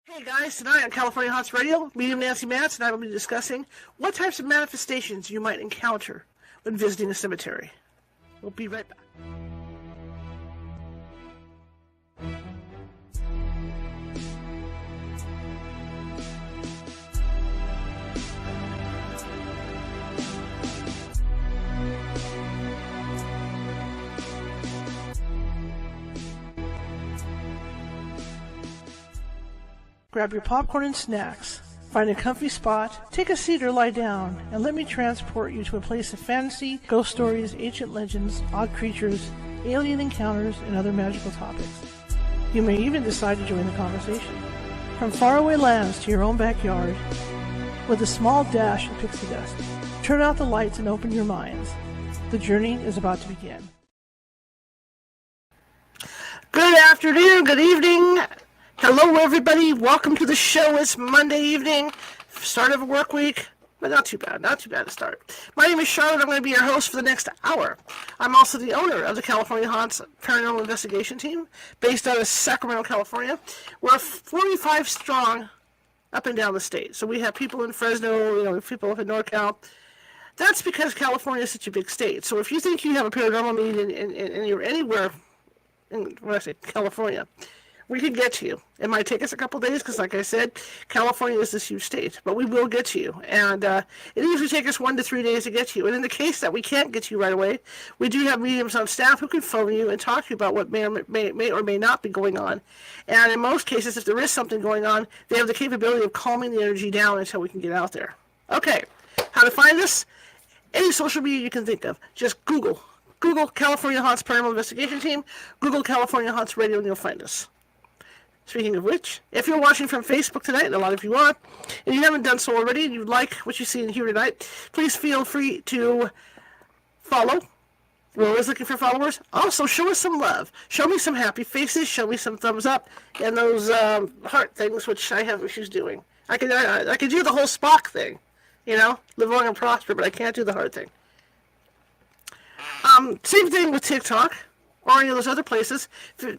Hey guys, tonight on California Haunts Radio, medium Nancy Matz and I will be discussing what types of manifestations you might encounter when visiting a cemetery. We'll be right back. Grab your popcorn and snacks. Find a comfy spot, take a seat or lie down, and let me transport you to a place of fantasy, ghost stories, ancient legends, odd creatures, alien encounters, and other magical topics. You may even decide to join the conversation. From faraway lands to your own backyard, with a small dash of pixie dust, turn out the lights and open your minds. The journey is about to begin. Good afternoon, good evening. Hello, everybody. Welcome to the show. It's Monday evening, start of a work week, but not too bad to start. My name is Charlotte. I'm going to be your host for the next hour. I'm also the owner of the California Haunts Paranormal Investigation Team, based out of Sacramento, California. We're 45 strong up and down the state. So we have people in Fresno, people up in NorCal. That's because California is such a big state. So if you think you have a paranormal need and you're anywhere in, California, we can get to you. It might take us a couple days because, like I said, California is this huge state. But we will get to you. And it usually takes us 1 to 3 days to get to you. And in the case that we can't get to you right away, we do have mediums on staff who can phone you and talk to you about what may or may not be going on. And in most cases, if there is something going on, they have the capability of calming the energy down until we can get out there. Okay, how to find us? Any social media you can think of. Just Google California Haunts Paranormal Investigation Team, Google California Haunts Radio, and you'll find us. Speaking of which, if you're watching from Facebook tonight, and a lot of you are, and you haven't done so already, and you like what you see and hear tonight, please feel free to follow. We're always looking for followers. Also, show us some love. Show me some happy faces. Show me some thumbs up, and those heart things, which I have issues doing. I can do the whole Spock thing, live long and prosper, but I can't do the heart thing. Same thing with TikTok. Or any of those other places.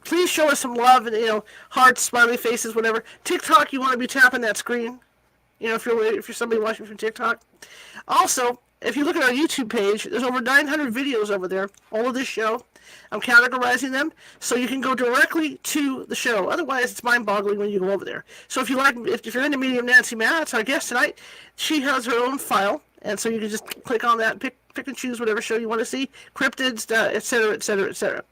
Please show us some love and, hearts, smiley faces, whatever. TikTok, you want to be tapping that screen. If you're somebody watching from TikTok. Also, if you look at our YouTube page, there's over 900 videos over there. All of this show. I'm categorizing them so you can go directly to the show. Otherwise, it's mind-boggling when you go over there. So if you're into medium Nancy Matz, our guest tonight, she has her own file. And so you can just click on that and pick and choose whatever show you want to see, cryptids, etc., etc., etc.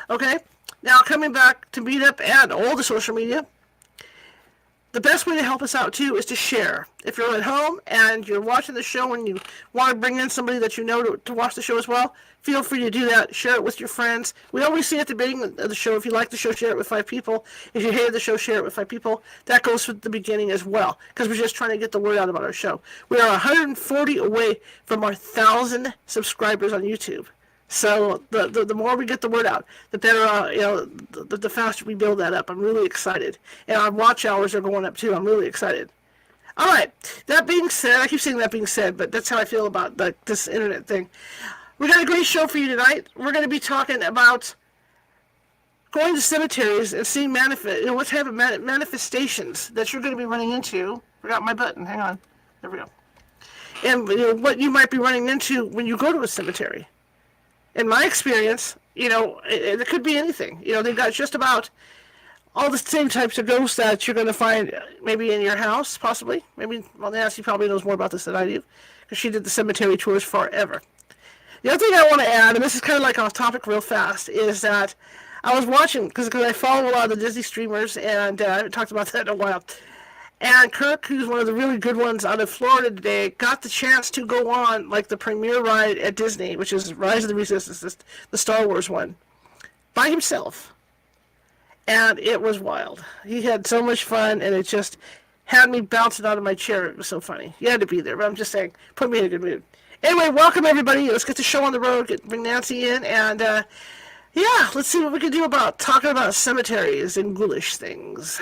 Okay? Now, coming back to Meetup and all the social media, the best way to help us out, too, is to share. If you're at home and you're watching the show and you want to bring in somebody that you know to watch the show as well, feel free to do that. Share it with your friends. We always say at the beginning of the show, if you like the show, share it with 5 people. If you hated the show, share it with 5 people. That goes for the beginning as well, because we're just trying to get the word out about our show. We are 140 away from our 1,000 subscribers on YouTube. So the more we get the word out, the better, the faster we build that up. I'm really excited. And our watch hours are going up, too. I'm really excited. All right. That being said, I keep saying that being said, but that's how I feel about this internet thing. We got a great show for you tonight. We're going to be talking about going to cemeteries and seeing what type of manifestations that you're going to be running into. Forgot my button. Hang on. There we go. And what you might be running into when you go to a cemetery. In my experience, it could be anything. They've got just about all the same types of ghosts that you're going to find maybe in your house, possibly. Nancy probably knows more about this than I do, because she did the cemetery tours forever. The other thing I want to add, and this is kind of like off topic real fast, is that I was watching, because I follow a lot of the Disney streamers, and I haven't talked about that in a while. And Kirk, who's one of the really good ones out of Florida today, got the chance to go on the premiere ride at Disney, which is Rise of the Resistance, the Star Wars one, by himself. And it was wild. He had so much fun, and it just had me bouncing out of my chair. It was so funny. You had to be there, but I'm just saying, put me in a good mood. Anyway, welcome everybody. Let's get the show on the road, bring Nancy in, and let's see what we can do about talking about cemeteries and ghoulish things.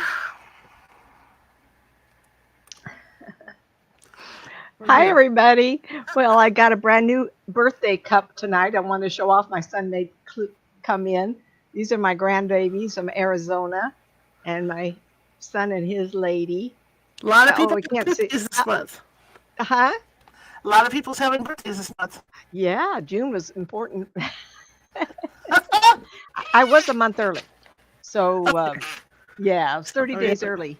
Hi, everybody. Well, I got a brand new birthday cup tonight. I want to show off. My son made come in. These are my grandbabies from Arizona, and my son and his lady. A lot of Oh, people we have can't see. birthdays this month. Huh? A lot of people's having birthdays this month. Yeah, June was important. I was a month early. So, yeah, I was 30 days early.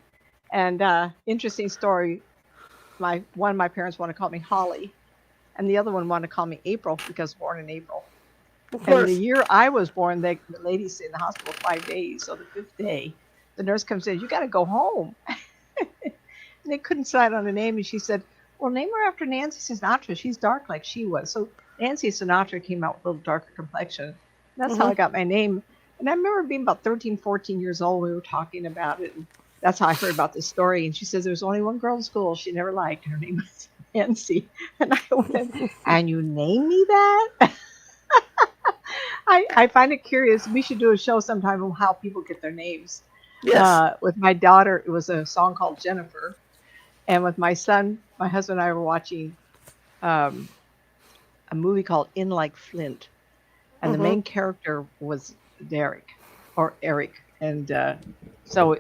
And interesting story. One of my parents wanted to call me Holly, and the other one wanted to call me April because I was born in April. Of And the course. year I was born, the lady stayed in the hospital 5 days. So the fifth day, the nurse comes in, you got to go home. And they couldn't decide on a name. And she said, well, name her after Nancy Sinatra. She's dark like she was. So Nancy Sinatra came out with a little darker complexion. That's how I got my name. And I remember being about 13, 14 years old. We were talking about it. And that's how I heard about this story. And she says there was only one girl in school she never liked. Her name was Nancy. And I went, and you named me that? I find it curious. We should do a show sometime on how people get their names. Yes. With my daughter, it was a song called Jennifer. And with my son, my husband and I were watching a movie called In Like Flint. And the main character was Derek or Eric. And so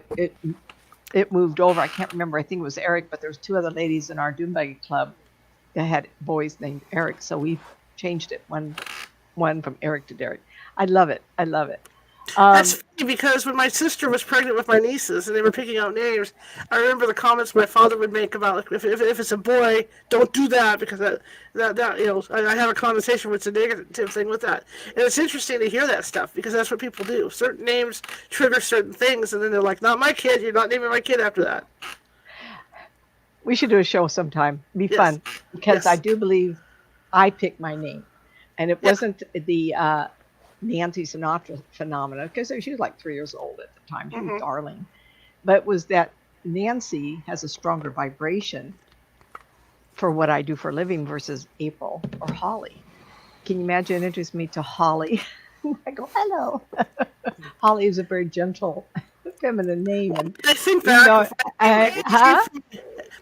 it moved over. I can't remember. I think it was Eric, but there was two other ladies in our Doombuggy club that had boys named Eric. So we changed it one from Eric to Derek. I love it. I love it. That's funny because when my sister was pregnant with my nieces and they were picking out names, I remember the comments my father would make about like, if it's a boy, don't do that because that I have a connotation with a negative thing with that. And it's interesting to hear that stuff because that's what people do. Certain names trigger certain things, and then they're like, "Not my kid. You're not naming my kid after that." We should do a show sometime. It'd be fun because I do believe I picked my name, and it wasn't the Nancy Sinatra phenomenon because she was like 3 years old at the time. She was darling. But it was that Nancy has a stronger vibration for what I do for a living versus April or Holly. Can you imagine introducing me to Holly? I go, hello. Holly is a very gentle, feminine name. And I think back, huh?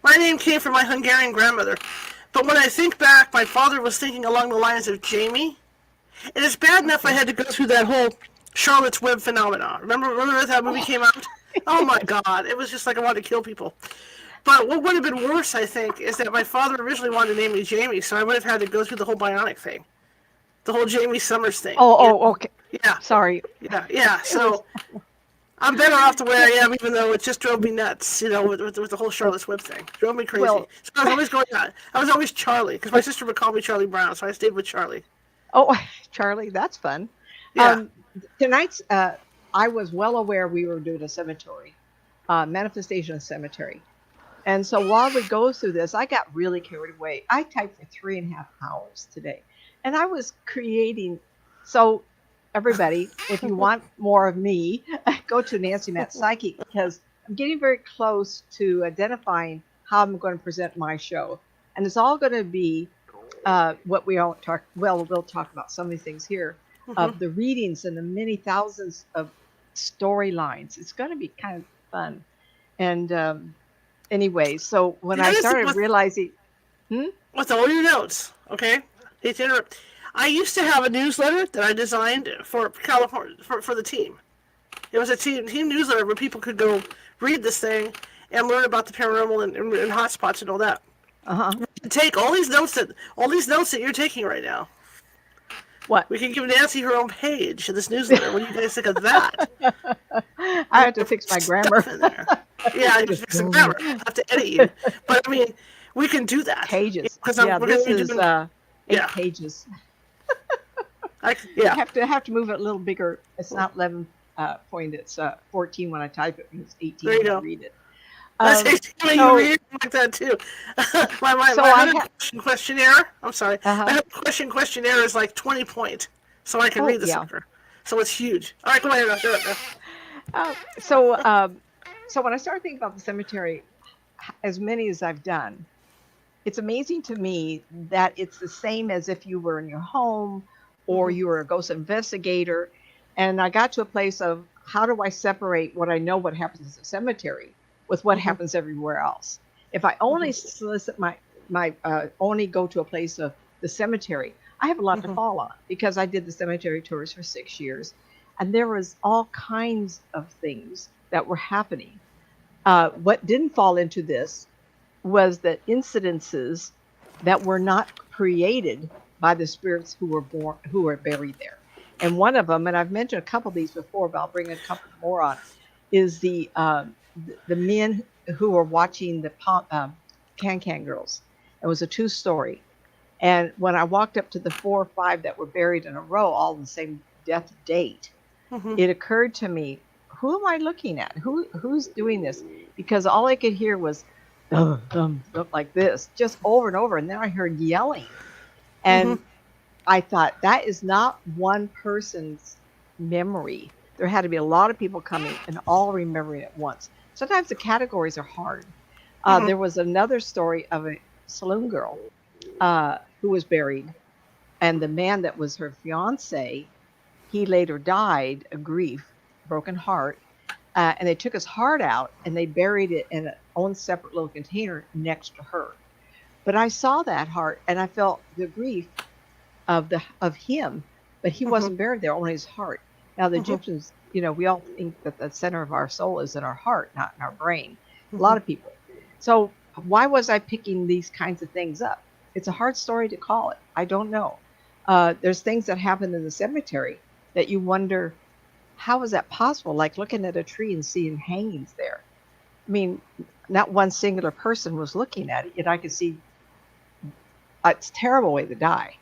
my name came from my Hungarian grandmother. But when I think back, my father was thinking along the lines of Jamie. And it's bad enough I had to go through that whole Charlotte's Web phenomenon. Remember that movie came out? Oh my God. It was just like I wanted to kill people. But what would have been worse, I think, is that my father originally wanted to name me Jamie, so I would have had to go through the whole bionic thing. The whole Jamie Summers thing. Okay. Yeah. Sorry. Yeah. So I'm better off the way I am, even though it just drove me nuts, with the whole Charlotte's Web thing. It drove me crazy. Well, so I was always going on. I was always Charlie, because my sister would call me Charlie Brown, so I stayed with Charlie. Oh, Charlie, that's fun. Yeah. Tonight's, I was well aware we were doing a cemetery, manifestation cemetery. And so while we go through this, I got really carried away. I typed for 3.5 hours today. And I was creating. So everybody, if you want more of me, go to nancymatzpsychic because I'm getting very close to identifying how I'm going to present my show. And it's all going to be what we all talk. Well, we'll talk about some of these things here of the readings and the many thousands of storylines. It's going to be kind of fun. And anyway, so when I started realizing, with all your notes, okay? Hate to interrupt. I used to have a newsletter that I designed for California for the team. It was a team newsletter where people could go read this thing and learn about the paranormal and hotspots and all that. Take all these notes that you're taking right now. What? We can give Nancy her own page in this newsletter. What do you guys think of that? I have to fix my grammar. In there. Yeah, I have to fix the grammar. I have to edit you. But I mean, we can do that. Pages. Because this is 8 pages. I have to move it a little bigger. It's not 11 point. It's 14 when I type it. It's 18 when I read it. That's 18 when you read it like that too. my questionnaire. I'm sorry. My questionnaire is like 20 point, so I can read the sucker. So it's huge. All right, go ahead. Do it. So when I started thinking about the cemetery, as many as I've done, it's amazing to me that it's the same as if you were in your home or you were a ghost investigator. And I got to a place of how do I separate what I know what happens in the cemetery with what happens everywhere else? If I only solicit my only go to a place of the cemetery, I have a lot to fall on because I did the cemetery tours for 6 years, and there was all kinds of things that were happening. What didn't fall into this was the incidences that were not created by the spirits who were buried there. And one of them, and I've mentioned a couple of these before, but I'll bring a couple more on, is the men who were watching the Can Girls. It was a 2-story. And when I walked up to the 4 or 5 that were buried in a row, all the same death date, it occurred to me, who am I looking at? Who's doing this? Because all I could hear was like this, just over and over. And then I heard yelling. And I thought, that is not one person's memory. There had to be a lot of people coming and all remembering at once. Sometimes the categories are hard. There was another story of a saloon girl who was buried. And the man that was her fiance, he later died of grief, broken heart. And they took his heart out and they buried it in its own separate little container next to her. But I saw that heart and I felt the grief of him, but he wasn't buried there, only his heart. Now the Egyptians, we all think that the center of our soul is in our heart, not in our brain. A lot of people. So why was I picking these kinds of things up? It's a hard story to call it. I don't know. There's things that happen in the cemetery that you wonder, how is that possible? Like looking at a tree and seeing hangings there. I mean, not one singular person was looking at it, yet I could see it's a terrible way to die.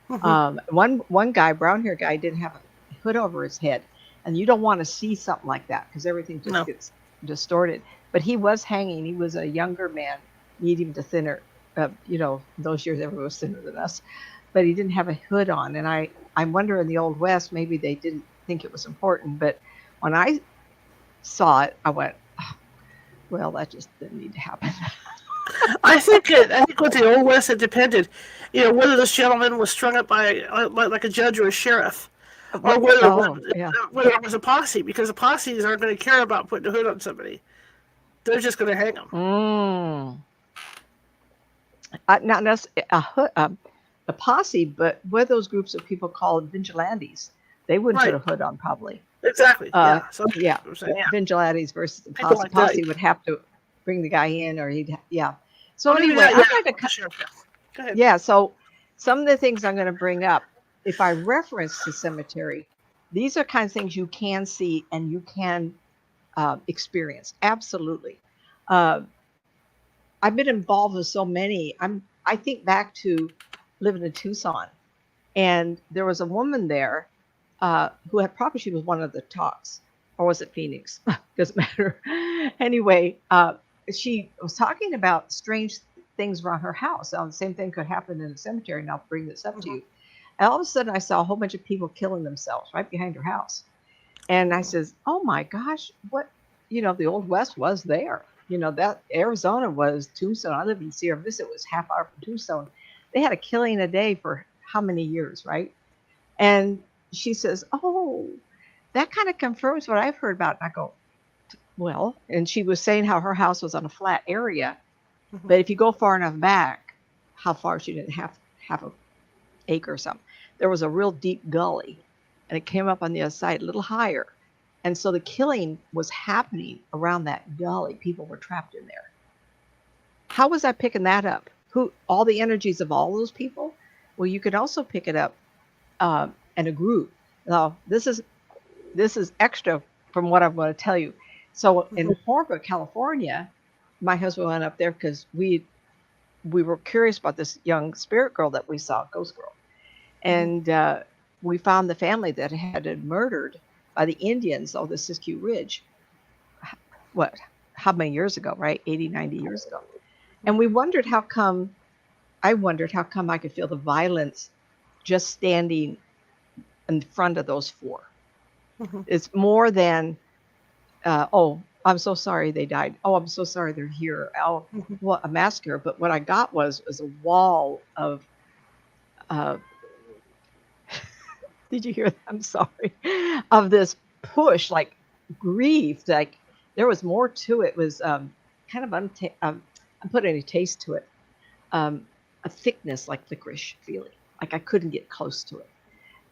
One guy, brown hair guy, didn't have a hood over his head, and you don't want to see something like that because everything just gets distorted. But he was hanging. He was a younger man, medium to thinner. Those years everyone was thinner than us, but he didn't have a hood on. And I wonder in the Old West maybe they didn't think it was important, but when I saw it, I went, oh, well, that just didn't need to happen. I think with the Old West, it depended, whether this gentleman was strung up by like a judge or a sheriff, or whether it was a posse, because the posses aren't going to care about putting a hood on somebody. They're just going to hang them. Not necessarily a posse, but what those groups of people called vigilantes. They wouldn't put a hood on, probably. Exactly. Vigilantes versus the posse. Like Posse would have to bring the guy in, or So anyway, I'm going to go ahead. Yeah. So some of the things I'm going to bring up, if I reference the cemetery, these are kinds of things you can see and you can experience. Absolutely. I've been involved with so many. I think back to living in Tucson, and there was a woman there who had probably, she was one of the talks, or was it Phoenix? Doesn't matter. Anyway, she was talking about strange things around her house. The same thing could happen in a cemetery, and I'll bring this up to you. And all of a sudden, I saw a whole bunch of people killing themselves right behind her house. And I says, oh my gosh, what, the Old West was there. That Arizona was Tucson. I lived in Sierra Vista. It was half hour from Tucson. They had a killing a day for how many years, right? And she says, oh, that kind of confirms what I've heard about. And I go, well, and she was saying how her house was on a flat area. But if you go far enough back, how far, she didn't have an acre or something. There was a real deep gully, and it came up on the other side a little higher. And so the killing was happening around that gully. People were trapped in there. How was I picking that up? All the energies of all those people? Well, you could also pick it up in a group. Now, this is extra from what I'm going to tell you. So in Hornbrook, California, my husband went up there because we were curious about this young spirit girl that we saw, ghost girl. And we found the family that had been murdered by the Indians of the Siskiyou Ridge. How many years ago, right? 80, 90 years ago. And I wondered how come I could feel the violence just standing in front of those 4. It's more than, oh, I'm so sorry they died. Oh, I'm so sorry they're here. Oh, well, a massacre. But what I got was a wall of, did you hear that? I'm sorry. Of this push, like grief, like there was more to it. It was kind of, I'm putting a taste to it. A thickness like licorice feeling. Like I couldn't get close to it.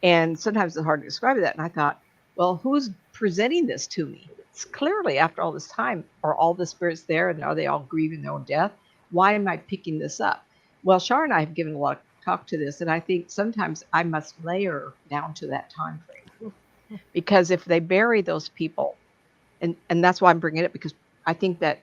And sometimes it's hard to describe that. And I thought, well, who's presenting this to me? clearly after all this time, are all the spirits there and are they all grieving their own death? Why am I picking this up? Well, Shar and I have given a lot of talk to this, and I think sometimes I must layer down to that time frame, because if they bury those people, and that's why I'm bringing it, because I think that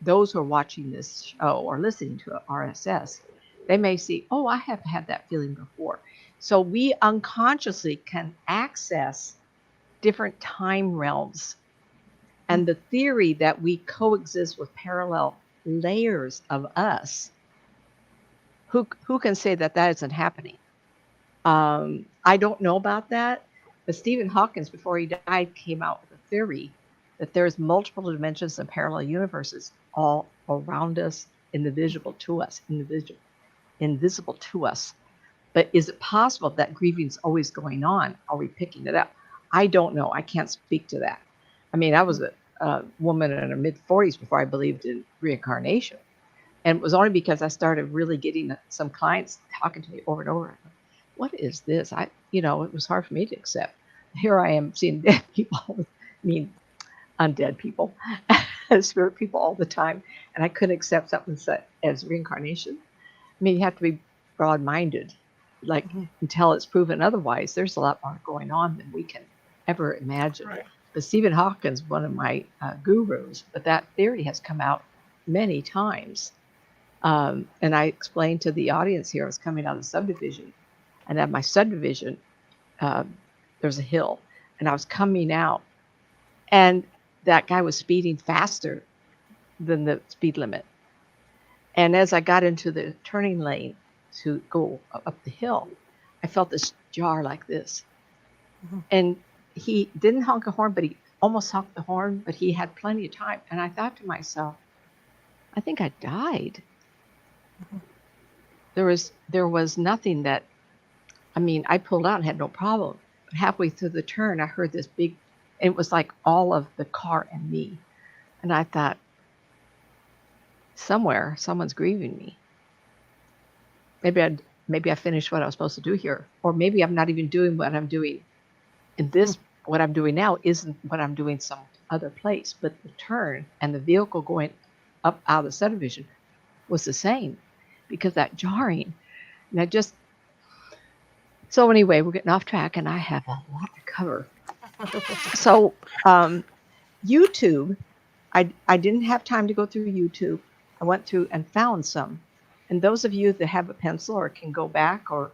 those who are watching this show or listening to RSS, they may see, oh, I have had that feeling before. So we unconsciously can access different time realms. And the theory that we coexist with parallel layers of us, who can say that that isn't happening? I don't know about that, but Stephen Hawking, before he died, came out with a theory that there's multiple dimensions and parallel universes all around us, invisible to us, invisible to us. But is it possible that grieving is always going on? Are we picking it up? I don't know. I can't speak to that. I mean, I was a woman in her mid-40s before I believed in reincarnation. And it was only because I started really getting some clients talking to me over and over. What is this? It was hard for me to accept. Here I am seeing dead people, undead people, spirit people all the time. And I couldn't accept something as reincarnation. I mean, you have to be broad-minded, until it's proven otherwise. There's a lot more going on than we can ever imagine. Right. But Stephen Hawking's one of my gurus, but that theory has come out many times. And I explained to the audience here, I was coming out of the subdivision, and at my subdivision, there's a hill, and I was coming out, and that guy was speeding faster than the speed limit. And as I got into the turning lane to go up the hill, I felt this jar like this. Mm-hmm. And he didn't honk a horn, but he almost honked the horn, but he had plenty of time. And I thought to myself, I think I died. Mm-hmm. There was nothing that, I pulled out and had no problem. But halfway through the turn, I heard this big, and it was like all of the car and me. And I thought, somewhere, someone's grieving me. Maybe I finished what I was supposed to do here. Or maybe I'm not even doing what I'm doing in this. What I'm doing now isn't what I'm doing some other place. But the turn and the vehicle going up out of the subdivision was the same, because that jarring. And so anyway, we're getting off track, and I have a lot to cover. So YouTube, I didn't have time to go through YouTube. I went through and found some. And those of you that have a pencil or can go back or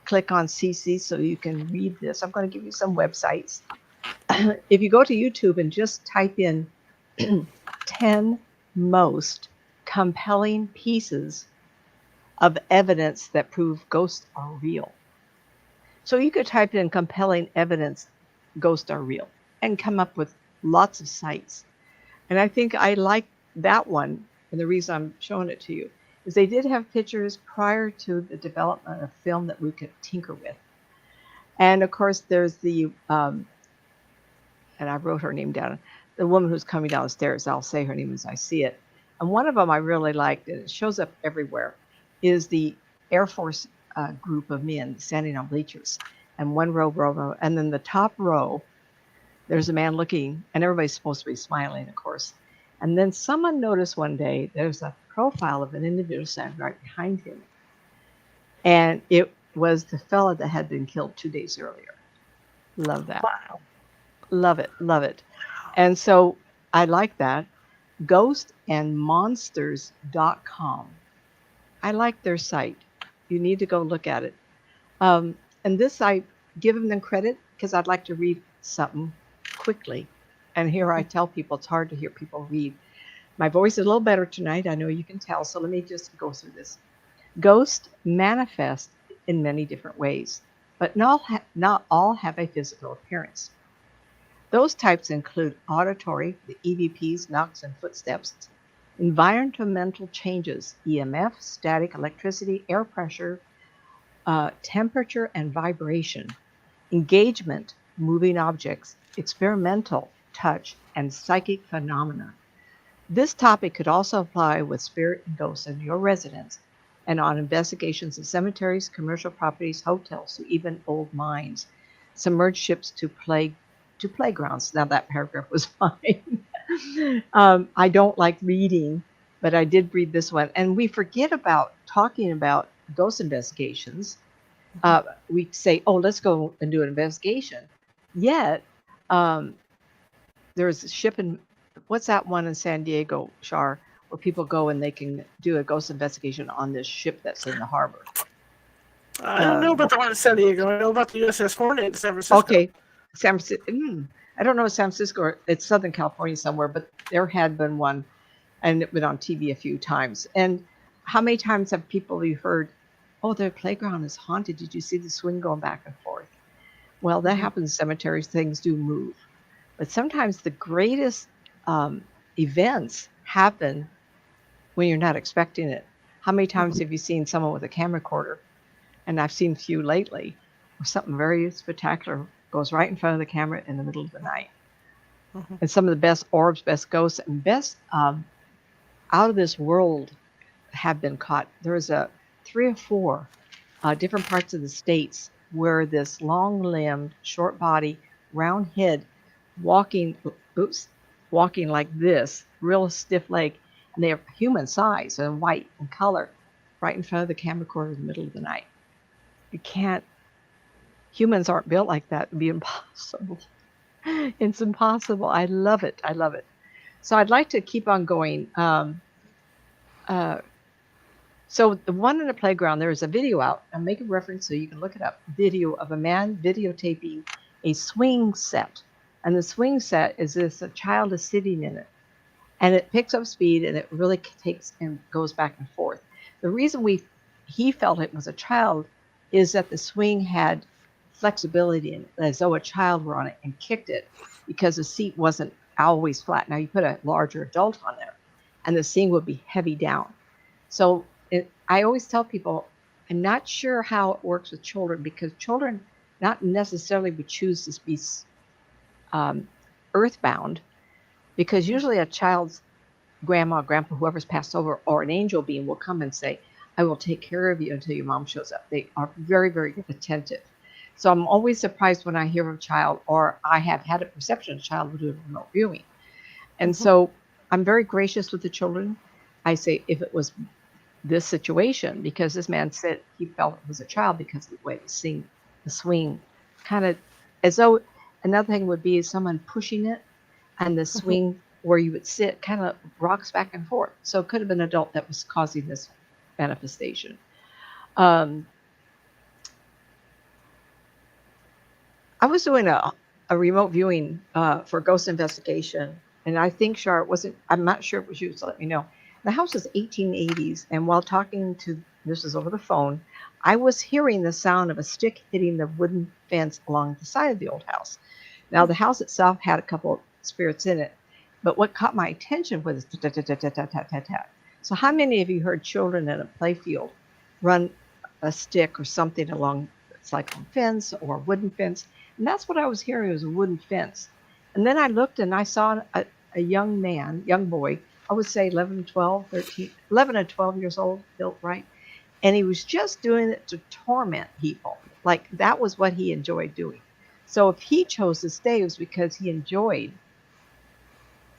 click on CC so you can read this, I'm going to give you some websites. If you go to YouTube and just type in 10 most compelling pieces of evidence that prove ghosts are real. So you could type in compelling evidence ghosts are real and come up with lots of sites. And I think I like that one. And the reason I'm showing it to you is they did have pictures prior to the development of film that we could tinker with. And of course, there's the, and I wrote her name down, the woman who's coming down the stairs. I'll say her name as I see it. And one of them I really liked, and it shows up everywhere, is the Air Force group of men standing on bleachers. And one row, and then the top row, there's a man looking, and everybody's supposed to be smiling, of course. And then someone noticed one day there's a profile of an individual standing right behind him. And it was the fella that had been killed 2 days earlier. Love that. Wow. Love it. Love it. And so I like that. Ghostandmonsters.com. I like their site. You need to go look at it. And this, I give them credit because I'd like to read something quickly. And here I tell people it's hard to hear people read. My voice is a little better tonight. I know you can tell. So let me just go through this. Ghosts manifest in many different ways, but not all have a physical appearance. Those types include auditory, the EVPs, knocks and footsteps, environmental changes, EMF, static, electricity, air pressure, temperature and vibration, engagement, moving objects, experimental, touch, and psychic phenomena. This topic could also apply with spirit and ghosts in your residence and on investigations of cemeteries, commercial properties, hotels, to even old mines, submerged ships to to playgrounds. Now that paragraph was fine. I don't like reading, but I did read this one. And we forget about talking about ghost investigations. We say, oh, let's go and do an investigation. Yet, there's a ship in, what's that one in San Diego, Shar, where people go and they can do a ghost investigation on this ship that's in the harbor. I don't know about the one in San Diego. I know about the USS Hornet in San Francisco. Okay, San Francisco. I don't know if San Francisco or it's Southern California somewhere, but there had been one, and it went on TV a few times. And how many times have people you heard, oh, their playground is haunted? Did you see the swing going back and forth? Well, that happens in cemeteries. Things do move. But sometimes the greatest events happen when you're not expecting it. How many times have you seen someone with a camera recorder? And I've seen a few lately where something very spectacular goes right in front of the camera in the middle of the night. And some of the best orbs, best ghosts, and best out of this world have been caught. There is 3 or 4 different parts of the states where this long-limbed, short body, round head, walking like this, real stiff leg, and they are human size and white in color, right in front of the camera recorder in the middle of the night. You can't. Humans aren't built like that. It'd be impossible. It's impossible. I love it. I love it. So I'd like to keep on going. So the one in the playground, there is a video out. I'll make a reference so you can look it up. Video of a man videotaping a swing set. And the swing set is this, a child is sitting in it. And it picks up speed and it really takes and goes back and forth. The reason he felt it was a child is that the swing had flexibility in it, as though a child were on it and kicked it because the seat wasn't always flat. Now you put a larger adult on there and the seat would be heavy down. So I always tell people, I'm not sure how it works with children because children not necessarily would choose to be earthbound because usually a child's grandma, grandpa, whoever's passed over, or an angel being will come and say, I will take care of you until your mom shows up. They are very, very attentive. So I'm always surprised when I hear of a child, or I have had a perception of a child who do remote viewing. And so I'm very gracious with the children. I say, if it was this situation, because this man said he felt it was a child because of the way the swing kind of, as though another thing would be someone pushing it and the swing where you would sit kind of rocks back and forth. So it could have been an adult that was causing this manifestation. I was doing a remote viewing for ghost investigation, and I think Char wasn't, I'm not sure it was you, so let me know. The house is 1880s, and while talking to, this is over the phone, I was hearing the sound of a stick hitting the wooden fence along the side of the old house. Now, the house itself had a couple of spirits in it, but what caught my attention was tat-tat-tat-tat-tat-tat. So how many of you heard children in a playfield run a stick or something along, it's like a fence or a wooden fence? And that's what I was hearing, was a wooden fence. And then I looked and I saw a young man, young boy, I would say 11 and 12 years old, built right. And he was just doing it to torment people. Like that was what he enjoyed doing. So if he chose to stay, it was because he enjoyed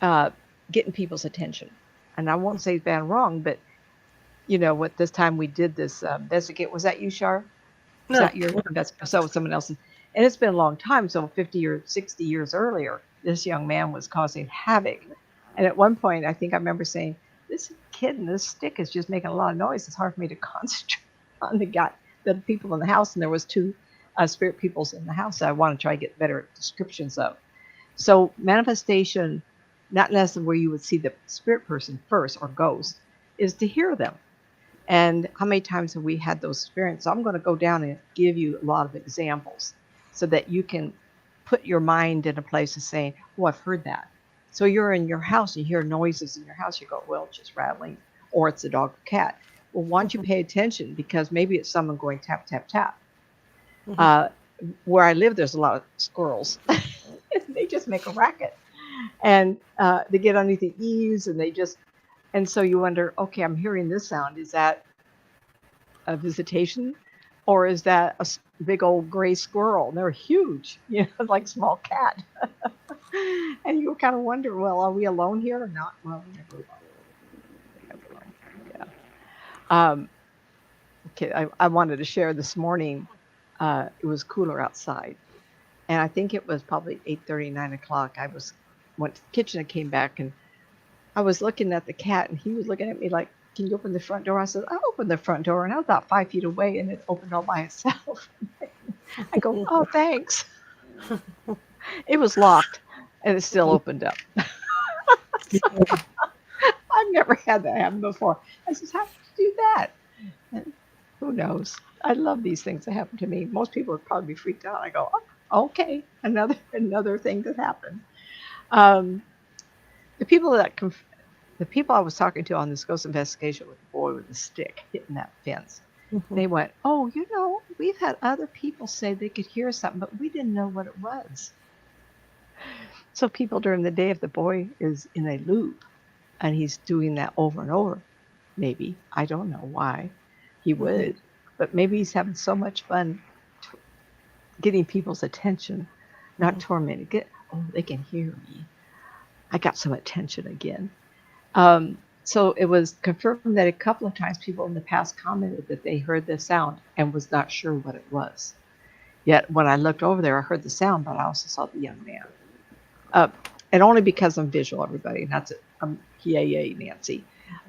getting people's attention. And I won't say bad or wrong, but you know what, this time we did this investigate. Was that you, Shar? Was that your investigation? So it was someone else's. And it's been a long time. So 50 or 60 years earlier, this young man was causing havoc. And at one point, I think I remember saying, this kid and this stick is just making a lot of noise. It's hard for me to concentrate on the people in the house. And there was 2 spirit peoples in the house that I want to try to get better descriptions of. So manifestation, not necessarily where you would see the spirit person first or ghost, is to hear them. And how many times have we had those experiences? I'm going to go down and give you a lot of examples so that you can put your mind in a place of saying, oh, I've heard that. So you're in your house, you hear noises in your house, you go, well, it's just rattling, or it's a dog or cat. Well, why don't you pay attention? Because maybe it's someone going tap, tap, tap. Where I live, there's a lot of squirrels. They just make a racket. And they get underneath the eaves, and so you wonder, okay, I'm hearing this sound. Is that a visitation? Or is that a big old gray squirrel? And they're huge, like small cat. And you kind of wonder, well, are we alone here or not? Well, we're never alone. Yeah. Okay, I wanted to share this morning. It was cooler outside, and I think it was probably 8:30, 9 o'clock. Went to the kitchen and came back, and I was looking at the cat, and he was looking at me like, "Can you open the front door?" I said, "I'll open the front door," and I was about 5 feet away, and it opened all by itself. I go, "Oh, thanks." It was locked, and it still opened up. I've never had that happen before. I said, "How did you do that?" And who knows? I love these things that happen to me. Most people would probably be freaked out. I go, "Oh, okay, another thing that happened." Um, the people I was talking to on this ghost investigation with the boy with the stick hitting that fence, they went, "Oh, we've had other people say they could hear something, but we didn't know what it was." So people during the day, if the boy is in a loop and he's doing that over and over, maybe, I don't know why he would, but maybe he's having so much fun getting people's attention, not tormenting. They can hear me. I got some attention again. So it was confirmed that a couple of times people in the past commented that they heard the sound and was not sure what it was. Yet when I looked over there, I heard the sound, but I also saw the young man. And only because I'm visual, everybody. And that's it. I'm PAA Nancy.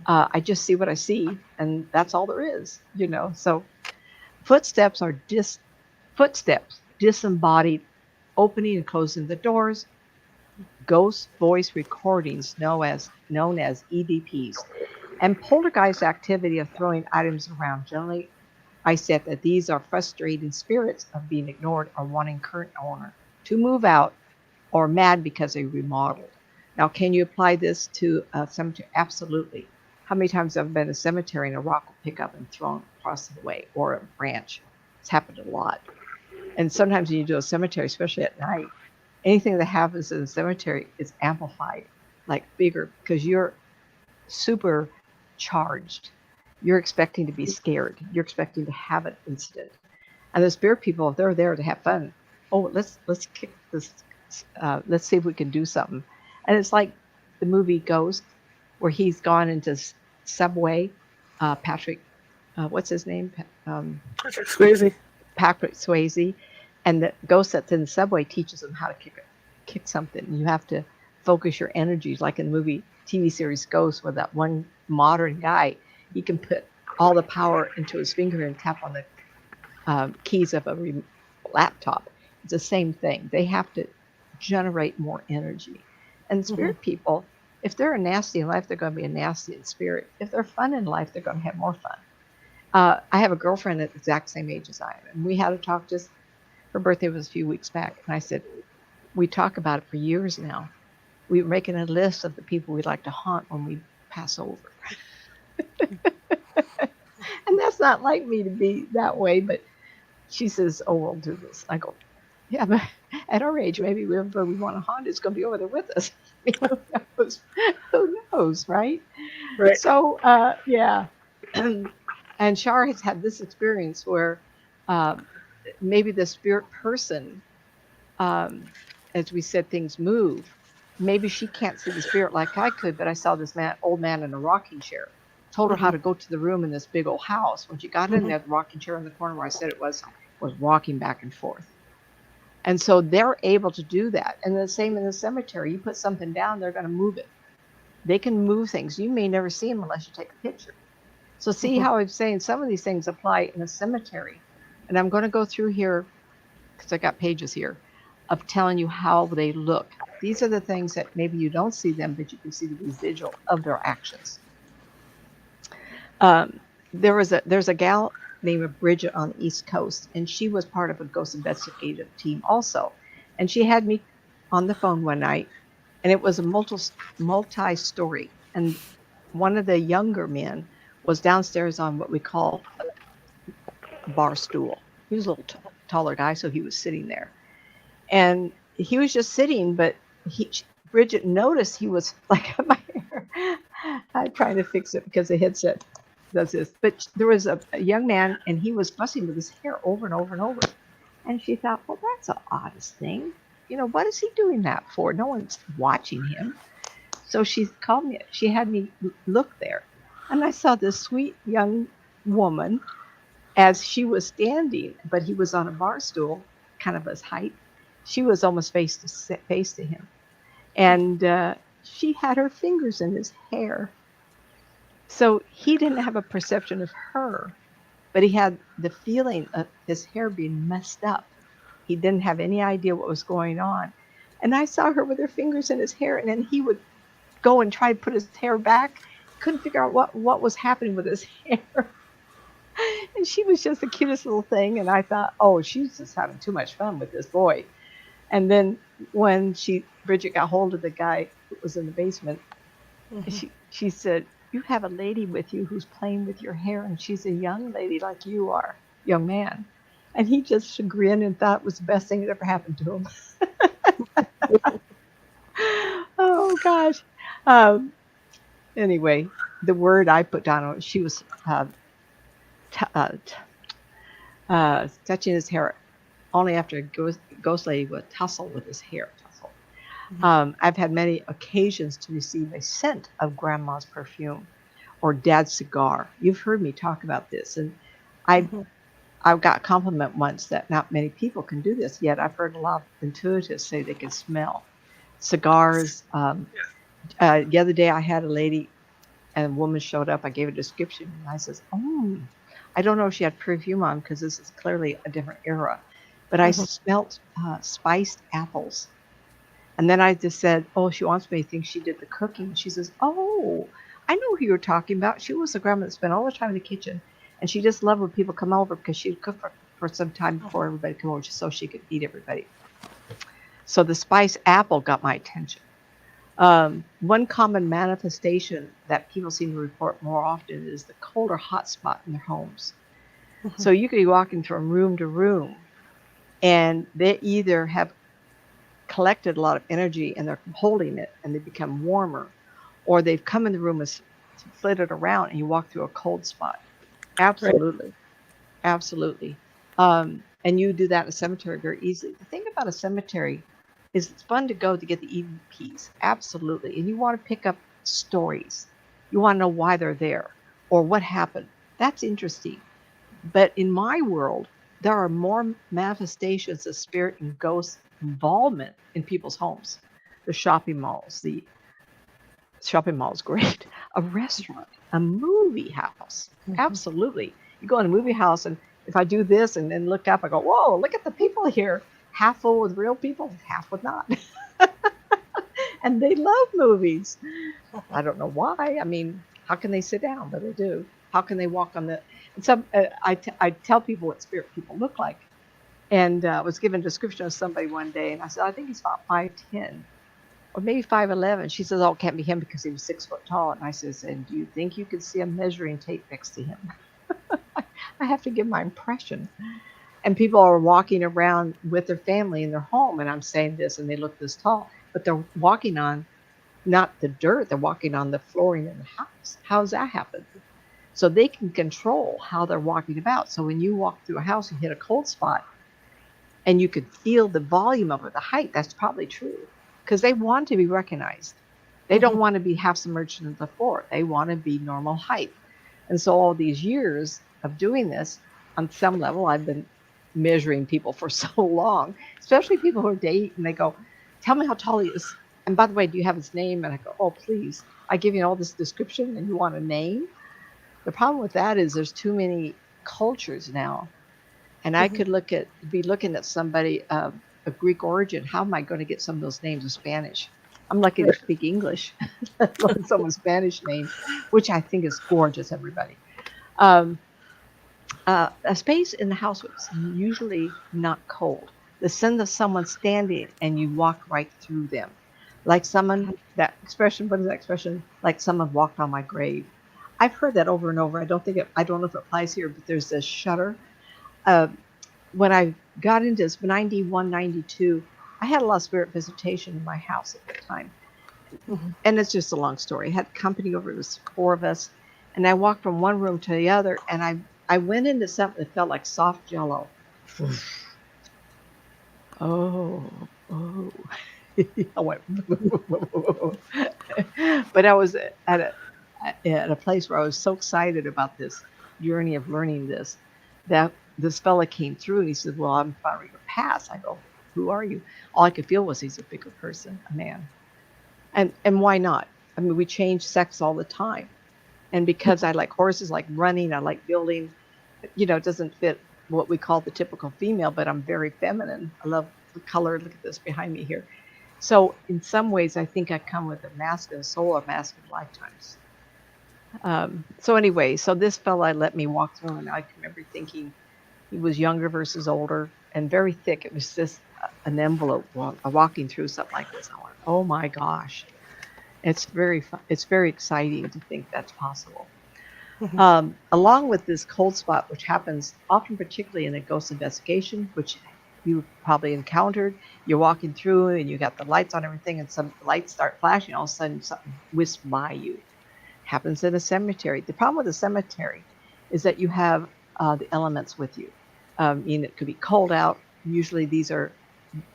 I just see what I see, and that's all there is, So footsteps are disembodied, opening and closing the doors. Ghost voice recordings known as EVPs, and poltergeist activity of throwing items around. Generally, I said that these are frustrating spirits of being ignored or wanting current owner to move out, or mad because they remodeled. Now, can you apply this to a cemetery? Absolutely. How many times have I been in a cemetery and a rock will pick up and thrown across the way, or a branch? It's happened a lot. And sometimes when you do a cemetery, especially at night, anything that happens in the cemetery is amplified, like bigger, because you're super charged. You're expecting to be scared. You're expecting to have an incident. And the spirit people, if they're there to have fun, let's kick this. Let's see if we can do something. And it's like the movie Ghost, where he's gone into Subway. Patrick, what's his name? Patrick Swayze. Patrick Swayze. And the ghost that's in the subway teaches them how to kick something. You have to focus your energies, like in the movie TV series Ghost, where that one modern guy, he can put all the power into his finger and tap on the keys of a laptop. It's the same thing. They have to generate more energy. And spirit people, if they're nasty in life, they're going to be a nasty in spirit. If they're fun in life, they're going to have more fun. I have a girlfriend at the exact same age as I am, and we had a talk her birthday was a few weeks back, and I said, we talk about it for years now. We were making a list of the people we'd like to haunt when we pass over. And that's not like me to be that way, but she says, we'll do this. I go, yeah, but at our age, maybe whoever we want to haunt is going to be over there with us. Who knows? Who knows, right? Right. So, yeah. And Shar has had this experience where maybe the spirit person, as we said, things move. Maybe she can't see the spirit like I could, but I saw this old man in a rocking chair. Told her how to go to the room in this big old house. When she got in there, the rocking chair in the corner where I said it was rocking back and forth. And so they're able to do that. And the same in the cemetery. You put something down, they're going to move it. They can move things. You may never see them unless you take a picture. So see how I'm saying some of these things apply in a cemetery. And I'm going to go through here, because I got pages here, of telling you how they look. These are the things that maybe you don't see them, but you can see the residual of their actions. There's a gal named Bridget on the East Coast, and she was part of a ghost investigative team also. And she had me on the phone one night, and it was a multi-story. And one of the younger men was downstairs on what we call a bar stool. He was a little taller guy, so he was sitting there. And he was just sitting, but Bridget noticed he was like my hair. I'm trying to fix it because the headset does this. But there was a young man, and he was fussing with his hair over and over and over. And she thought, well, that's the oddest thing. What is he doing that for? No one's watching him. So she called me. She had me look there, and I saw this sweet young woman as she was standing, but he was on a bar stool, kind of his height. She was almost face to him, and she had her fingers in his hair. So he didn't have a perception of her, but he had the feeling of his hair being messed up. He didn't have any idea what was going on. And I saw her with her fingers in his hair, and then he would go and try to put his hair back. Couldn't figure out what was happening with his hair. And she was just the cutest little thing. And I thought, oh, she's just having too much fun with this boy. And then when Bridget got hold of the guy who was in the basement, she said, you have a lady with you who's playing with your hair, and she's a young lady like you are, young man. And he just grinned and thought it was the best thing that ever happened to him. Oh, gosh. Anyway, the word I put down, she was touching his hair only after a ghost lady would tussle with his hair. I've had many occasions to receive a scent of grandma's perfume or dad's cigar. You've heard me talk about this, and I've got a compliment once that not many people can do this, yet I've heard a lot of intuitives say they can smell cigars. The other day I had a lady, and a woman showed up. I gave a description, and I says, oh, I don't know if she had perfume on because this is clearly a different era, but I smelt spiced apples. And then I just said, oh, she wants me to think she did the cooking. She says, oh, I know who you're talking about. She was the grandma that spent all the time in the kitchen. And she just loved when people come over because she'd cook for some time before everybody come over just so she could eat everybody. So the spiced apple got my attention. One common manifestation that people seem to report more often is the cold or hot spot in their homes. So you could be walking from room to room, and they either have collected a lot of energy and they're holding it and they become warmer, or they've come in the room and slid it around and you walk through a cold spot. Absolutely. Right. Absolutely. And you do that in a cemetery very easily. The thing about a cemetery is it's fun to go to get the EVPs. Absolutely. And you want to pick up stories. You want to know why they're there or what happened. That's interesting. But in my world, there are more manifestations of spirit and ghost involvement in people's homes. The shopping malls great. A restaurant, a movie house. Absolutely. You go in a movie house, and if I do this and then look up, I go, whoa, look at the people here. Half full with real people, half with not. And they love movies. I don't know why. I mean, how can they sit down? But they do. How can they walk on the... And some, I tell people what spirit people look like. And I was given a description of somebody one day, and I said, I think he's about 5'10", or maybe 5'11". She says, oh, it can't be him because he was 6 foot tall. And I says, and do you think you could see a measuring tape next to him? I have to give my impression. And people are walking around with their family in their home, and I'm saying this, and they look this tall, but they're walking on not the dirt, they're walking on the flooring in the house. How does that happen? So they can control how they're walking about. So when you walk through a house and hit a cold spot, and you could feel the volume of it, the height, that's probably true. Because they want to be recognized. They don't want to be half submerged into the floor. They want to be normal height. And so all these years of doing this, on some level, I've been measuring people for so long, especially people who are dating, and they go, tell me how tall he is. And by the way, do you have his name? And I go, oh, please. I give you all this description and you want a name? The problem with that is there's too many cultures now. And I could be looking at somebody of Greek origin. How am I going to get some of those names in Spanish? I'm lucky to speak English, let alone someone's Spanish name, which I think is gorgeous, everybody. A space in the house was usually not cold. The sense of someone standing and you walk right through them. Like someone, that expression, what is that expression? Like someone walked on my grave. I've heard that over and over. I don't know if it applies here, but there's this shudder. When I got into this, 91, 92, I had a lot of spirit visitation in my house at the time. And it's just a long story. I had company over, it was 4 of us. And I walked from one room to the other, and I went into something that felt like soft jello. Oh, oh. I went, but I was at a place where I was so excited about this journey of learning this, that this fella came through and he said, "Well, I'm finally gonna pass." I go, "Who are you?" All I could feel was he's a bigger person, a man, and why not? I mean, we change sex all the time, and because I like horses, like running, I like building. It doesn't fit what we call the typical female, but I'm very feminine. I love the color. Look at this behind me here. So in some ways, I think I come with a masculine soul or masculine lifetimes. So anyway, so this fella let me walk through, and I can remember thinking he was younger versus older and very thick. It was just an envelope walking through something like this. I went, oh my gosh, it's very exciting to think that's possible. Along with this cold spot, which happens often, particularly in a ghost investigation, which you probably encountered. You're walking through and you got the lights on everything, and some lights start flashing. All of a sudden, something whisks by you. Happens in a cemetery. The problem with a cemetery is that you have the elements with you. It could be cold out. Usually, these are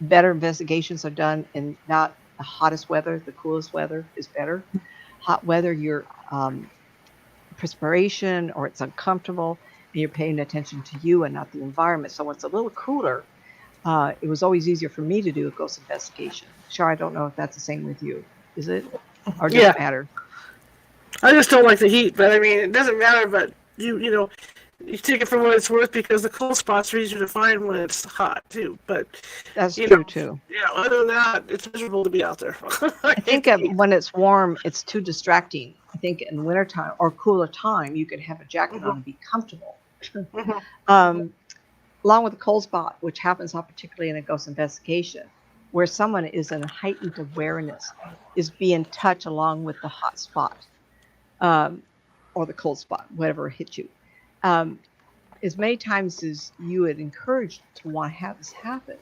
better investigations are done in not the hottest weather. The coolest weather is better. Hot weather, you're perspiration or it's uncomfortable, and you're paying attention to you and not the environment. So when it's a little cooler, it was always easier for me to do a ghost investigation. Sure, I don't know if that's the same with you. Is it? Or does Yeah, it matter? I just don't like the heat, but I mean, it doesn't matter. But you take it for what it's worth because the cold spots are easier to find when it's hot too. But That's you true know, too. other than that, it's miserable to be out there. I I hate think the heat. when it's warm, it's too distracting. I think in wintertime or cooler time, you could have a jacket on Mhm, and be comfortable. mhm, um, Along with the cold spot, which happens not particularly in a ghost investigation, where someone is in heightened awareness, is being touched along with the hot spot. Um, or the cold spot, whatever hit you. Um, as many times as you would encourage to want to have this happen.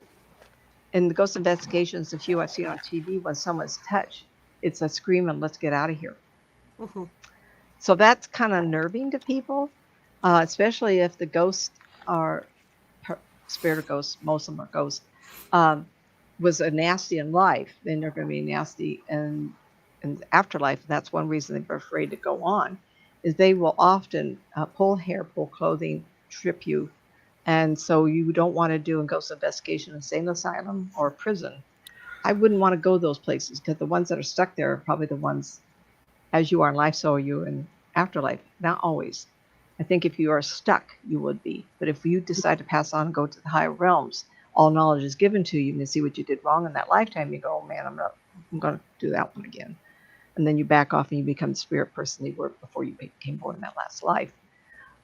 In the ghost investigations, the few I've seen on TV, when someone's touched, it's a scream and let's get out of here. mhm. So that's kind of unnerving to people, especially if the ghosts are spirit or ghosts, most of them are ghosts, um, was a nasty in life, then they're going to be nasty in the afterlife. That's one reason they're afraid to go on, is they will often pull hair, pull clothing, trip you. And so you don't want to do a ghost investigation in an insane asylum or prison. I wouldn't want to go those places because the ones that are stuck there are probably the ones, as you are in life, so are you in afterlife. Not always. I think if you are stuck, you would be. But if you decide to pass on and go to the higher realms, all knowledge is given to you, and you see what you did wrong in that lifetime. You go, oh man, I'm going to do that one again. And then you back off and you become the spirit person you were before you became born in that last life.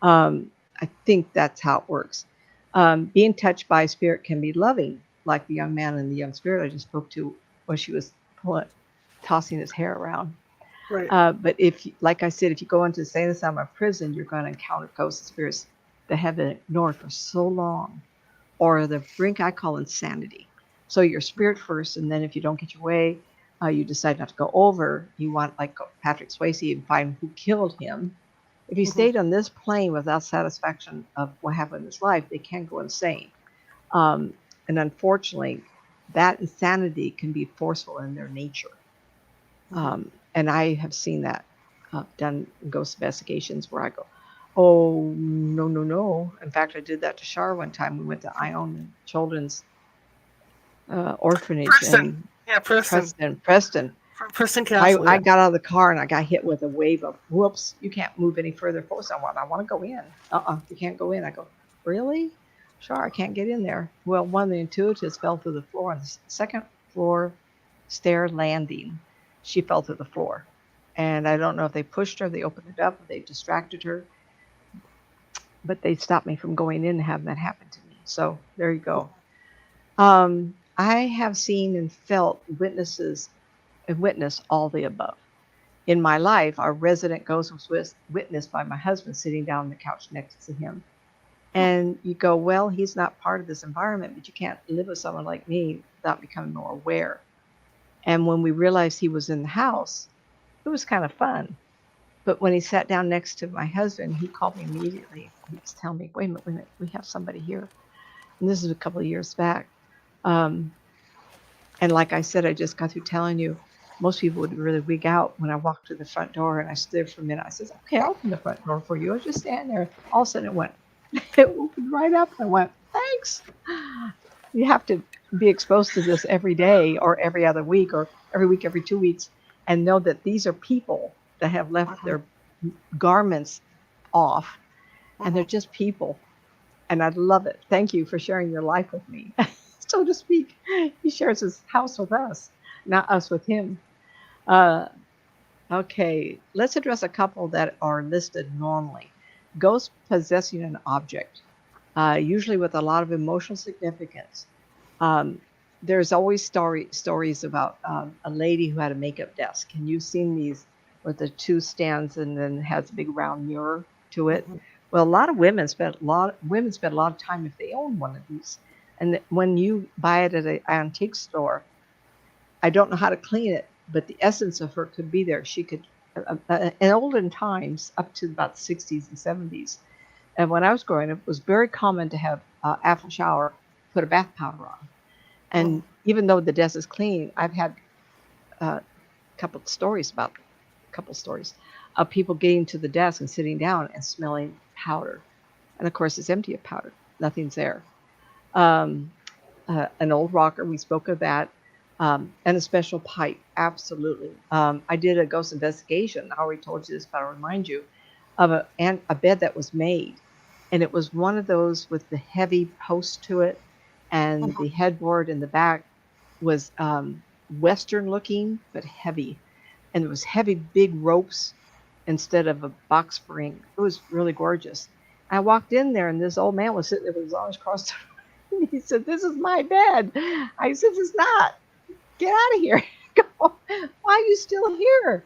I think that's how it works. Being touched by a spirit can be loving, like the young man and the young spirit I just spoke to when she was tossing his hair around. Right. But if, like I said, if you go into the sane asylum or prison, you're going to encounter ghost spirits that have been ignored for so long, or the brink I call insanity. So you're spirit first, and then if you don't get your way, you decide not to go over. You want, like Patrick Swayze, and find who killed him. If he Mhm. stayed on this plane without satisfaction of what happened in his life, they can go insane. Um, and unfortunately, that insanity can be forceful in their nature. And I have seen that done in ghost investigations where I go, oh, no, no, no. In fact, I did that to Shar one time. We went to Ione Children's Orphanage Preston. in Yeah, Preston. Preston. From Preston Castle. I Yeah. got out of the car and I got hit with a wave of, whoops, you can't move any further forward. I want to go in. You can't go in. I go, really? Sure, I can't get in there. Well, one of the intuitives fell through the floor on the second floor stair landing. She fell through the floor. And I don't know if they pushed her, they opened it up, they distracted her, but they stopped me from going in and having that happen to me. So there you go. I have seen and felt witnesses and witnessed all the above. In my life, our resident ghost was witnessed by my husband sitting down on the couch next to him. And you go, well, he's not part of this environment, but you can't live with someone like me without becoming more aware. And when we realized he was in the house, it was kind of fun. But when he sat down next to my husband, he called me immediately. He was telling me, wait a minute, we have somebody here. And this is a couple of years back. Um, and like I said, I just got through telling you, most people would really wig out when I walked to the front door and I stood there for a minute. I said, okay, I'll open the front door for you. I was just standing there. All of a sudden it went, it opened right up. And I went, thanks. You have to be exposed to this every day or every other week or every week, every 2 weeks, and know that these are people that have left their garments off and they're just people. And I love it. Thank you for sharing your life with me, so to speak. He shares his house with us, not us with him. Okay, let's address a couple that are listed normally. Ghosts possessing an object, usually with a lot of emotional significance. There's always stories about a lady who had a makeup desk. And you've seen these with the two stands and then has a big round mirror to it. Well, a lot of women spend a lot of time if they own one of these. And when you buy it at an antique store, I don't know how to clean it, but the essence of her could be there. She could, in olden times, up to about the 60s and 70s, and when I was growing up, it was very common to have, after shower, put a bath powder on. And even though the desk is clean, I've had a couple stories of people getting to the desk and sitting down and smelling powder. And of course, it's empty of powder. Nothing's there. An old rocker, we spoke of that. And a special pipe, absolutely. I did a ghost investigation. I already told you this, but I'll remind you of a bed that was made. And it was one of those with the heavy post to it. And the headboard in the back was Western looking, but heavy. And it was heavy, big ropes instead of a box spring. It was really gorgeous. I walked in there, and this old man was sitting there with his arms crossed. He said, "This is my bed." I said, "It's not. Get out of here." Why are you still here?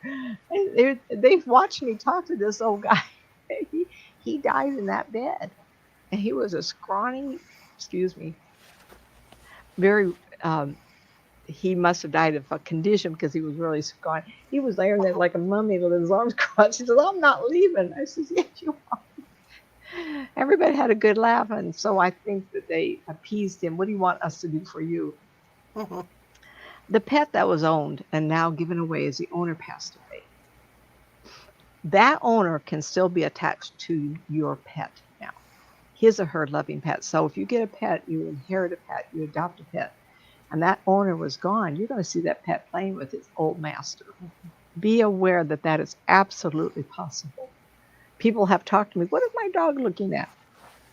And they've watched me talk to this old guy. He died in that bed. And he was a scrawny, very, he must have died of a condition because he was really scrawny. He was laying there like a mummy with his arms crossed. He said, "I'm not leaving." I said, "Yes, you are." Everybody had a good laugh, and so I think that they appeased him. "What do you want us to do for you?" The pet that was owned and now given away as the owner passed away. That owner can still be attached to your pet now. His or her loving pet. So if you get a pet, you inherit a pet, you adopt a pet, and that owner was gone, you're going to see that pet playing with its old master. Be aware that that is absolutely possible. People have talked to me, "What is my dog looking at?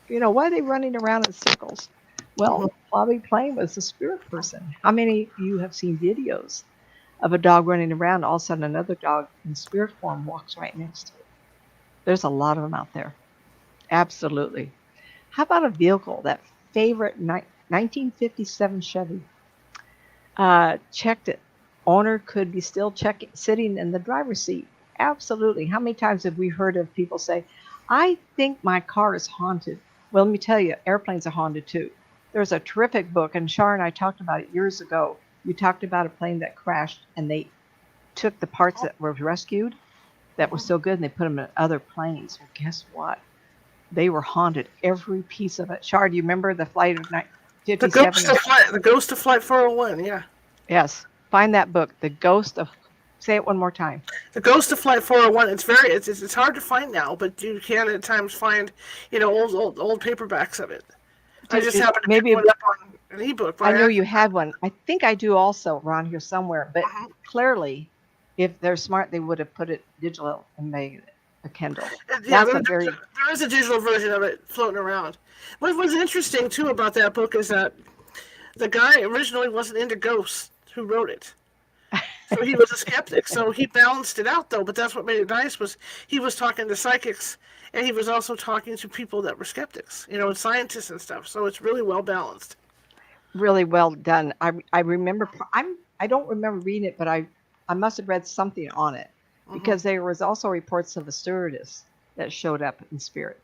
Why are they running around in circles?" Well, probably playing with a spirit person. How many of you have seen videos of a dog running around, all of a sudden another dog in spirit form walks right next to it? There's a lot of them out there. Absolutely. How about a vehicle, that favorite 1957 Chevy? Checked it. Owner could be still sitting in the driver's seat. Absolutely. How many times have we heard of people say, "I think my car is haunted"? Well, let me tell you, airplanes are haunted too. There's a terrific book, and Shar and I talked about it years ago. We talked about a plane that crashed, and they took the parts that were rescued that were so good, and they put them in other planes. Well, guess what? They were haunted, every piece of it. Shar, do you remember the flight of 57? The Ghost of Flight 401, yeah. Yes. Find that book, The Ghost of... Say it one more time. The Ghost of Flight 401. It's hard to find now, but you can at times find old paperbacks of it. I just happened to pick one up on an ebook. I know you had one. I think I do also around here somewhere. But clearly, if they're smart, they would have put it digital and made it a Kindle. Yeah, there is a digital version of it floating around. What was interesting too about that book is that the guy originally wasn't into ghosts who wrote it. So he was a skeptic. So he balanced it out, though. But that's what made it nice, was he was talking to psychics, and he was also talking to people that were skeptics, and scientists and stuff. So it's really well balanced. Really well done. I remember. I don't remember reading it, but I must have read something on it, because there was also reports of a stewardess that showed up in spirit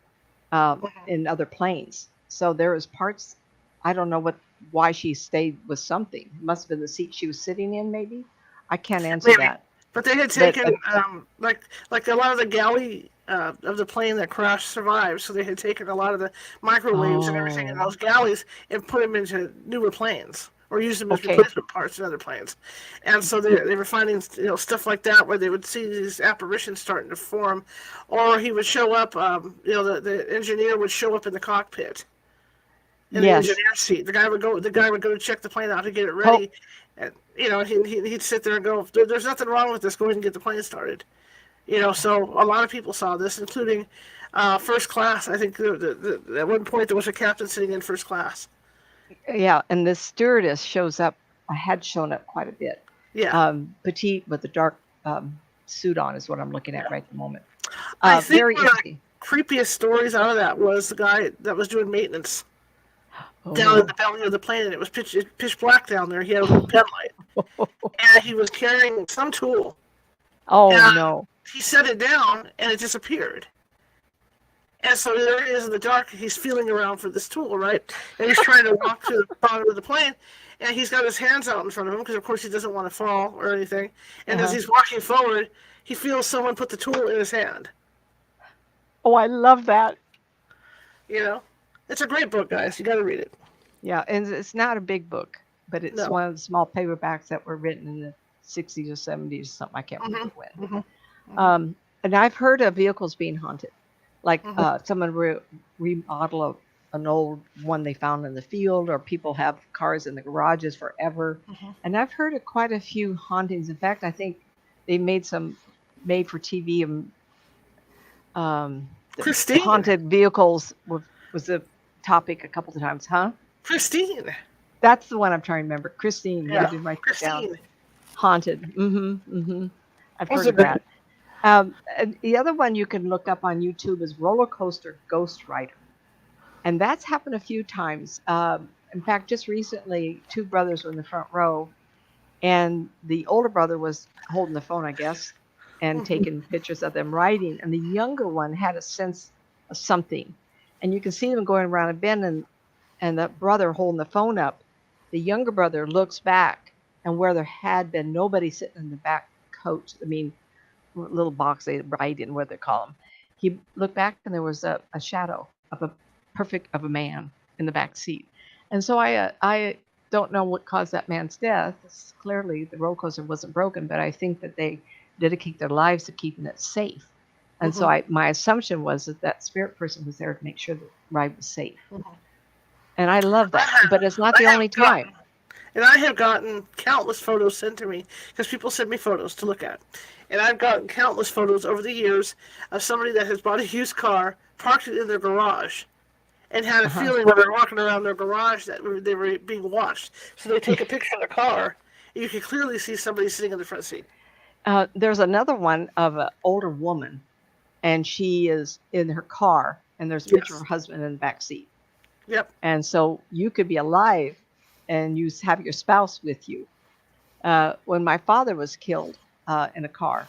in other planes. So there was parts. I don't know why she stayed with something. It must have been the seat she was sitting in, maybe. I can't answer that. But they had But taken like a lot of the galley of the plane that crashed survived, so they had taken a lot of the microwaves and everything in oh, those galleys and put them into newer planes or used them as okay. replacement parts in other planes. And so they were finding stuff like that where they would see these apparitions starting to form, or he would show up. The engineer would show up in the cockpit in the Yes. engineer seat. The guy would go to check the plane out to get it Hope. ready, and he'd sit there and go, "There's nothing wrong with this. Go ahead and get the plane started." So a lot of people saw this, including first class. I think at one point there was a captain sitting in first class. Yeah, and the stewardess shows up. Had shown up quite a bit. Yeah, Petite with the dark suit on is what I'm looking at yeah. right at the moment. I think Very one of the interesting. creepiest stories out of that was the guy that was doing maintenance down in Oh. the belly of the plane, and it was pitch black down there. He had a little pen light, and he was carrying some tool. Oh And no. he set it down, and it disappeared. And so there he is in the dark. He's feeling around for this tool, right? And he's trying to walk to the bottom of the plane, and he's got his hands out in front of him because, of course, he doesn't want to fall or anything. And as Uh-huh. he's walking forward, he feels someone put the tool in his hand. Oh, I love that. It's a great book, guys. You got to read it. Yeah, and it's not a big book, but it's No. one of the small paperbacks that were written in the 60s or 70s or something. I can't remember when. Mm-hmm. And I've heard of vehicles being haunted, like Mm-hmm. someone remodel an old one they found in the field, or people have cars in the garages forever. Mm-hmm. And I've heard of quite a few hauntings. In fact, I think they made some made for TV the Christine. haunted vehicles was a topic a couple of times, huh? Christine. That's the one I'm trying to remember. Christine. Yeah, I Yeah, did write that down. Christine. Haunted. Mm-hmm. I've Was heard it of that. And the other one you can look up on YouTube is Roller Coaster Ghost Rider. And that's happened a few times. In fact, just recently, two brothers were in the front row, and the older brother was holding the phone, I guess, and taking pictures of them riding. And the younger one had a sense of something. And you can see them going around a bend, and the brother holding the phone up. The younger brother looks back, and where there had been nobody sitting in the back coach, little box they ride in, what they call them. He looked back, and there was a shadow of a man in the back seat. And so I don't know what caused that man's death. Clearly, the roller coaster wasn't broken, but I think that they dedicate their lives to keeping it safe. And so my assumption was that spirit person was there to make sure the ride was safe. And I love that, but it's not the only time. And I have gotten countless photos sent to me because people send me photos to look at. And I've gotten countless photos over the years of somebody that has bought a used car, parked it in their garage, and had a feeling when they're walking around their garage that they were being watched. So they take a picture of the car, and you can clearly see somebody sitting in the front seat. There's another one of an older woman, and she is in her car, and there's a picture of her husband in the back seat. Yep. And so you could be alive, and you have your spouse with you. When my father was killed in a car,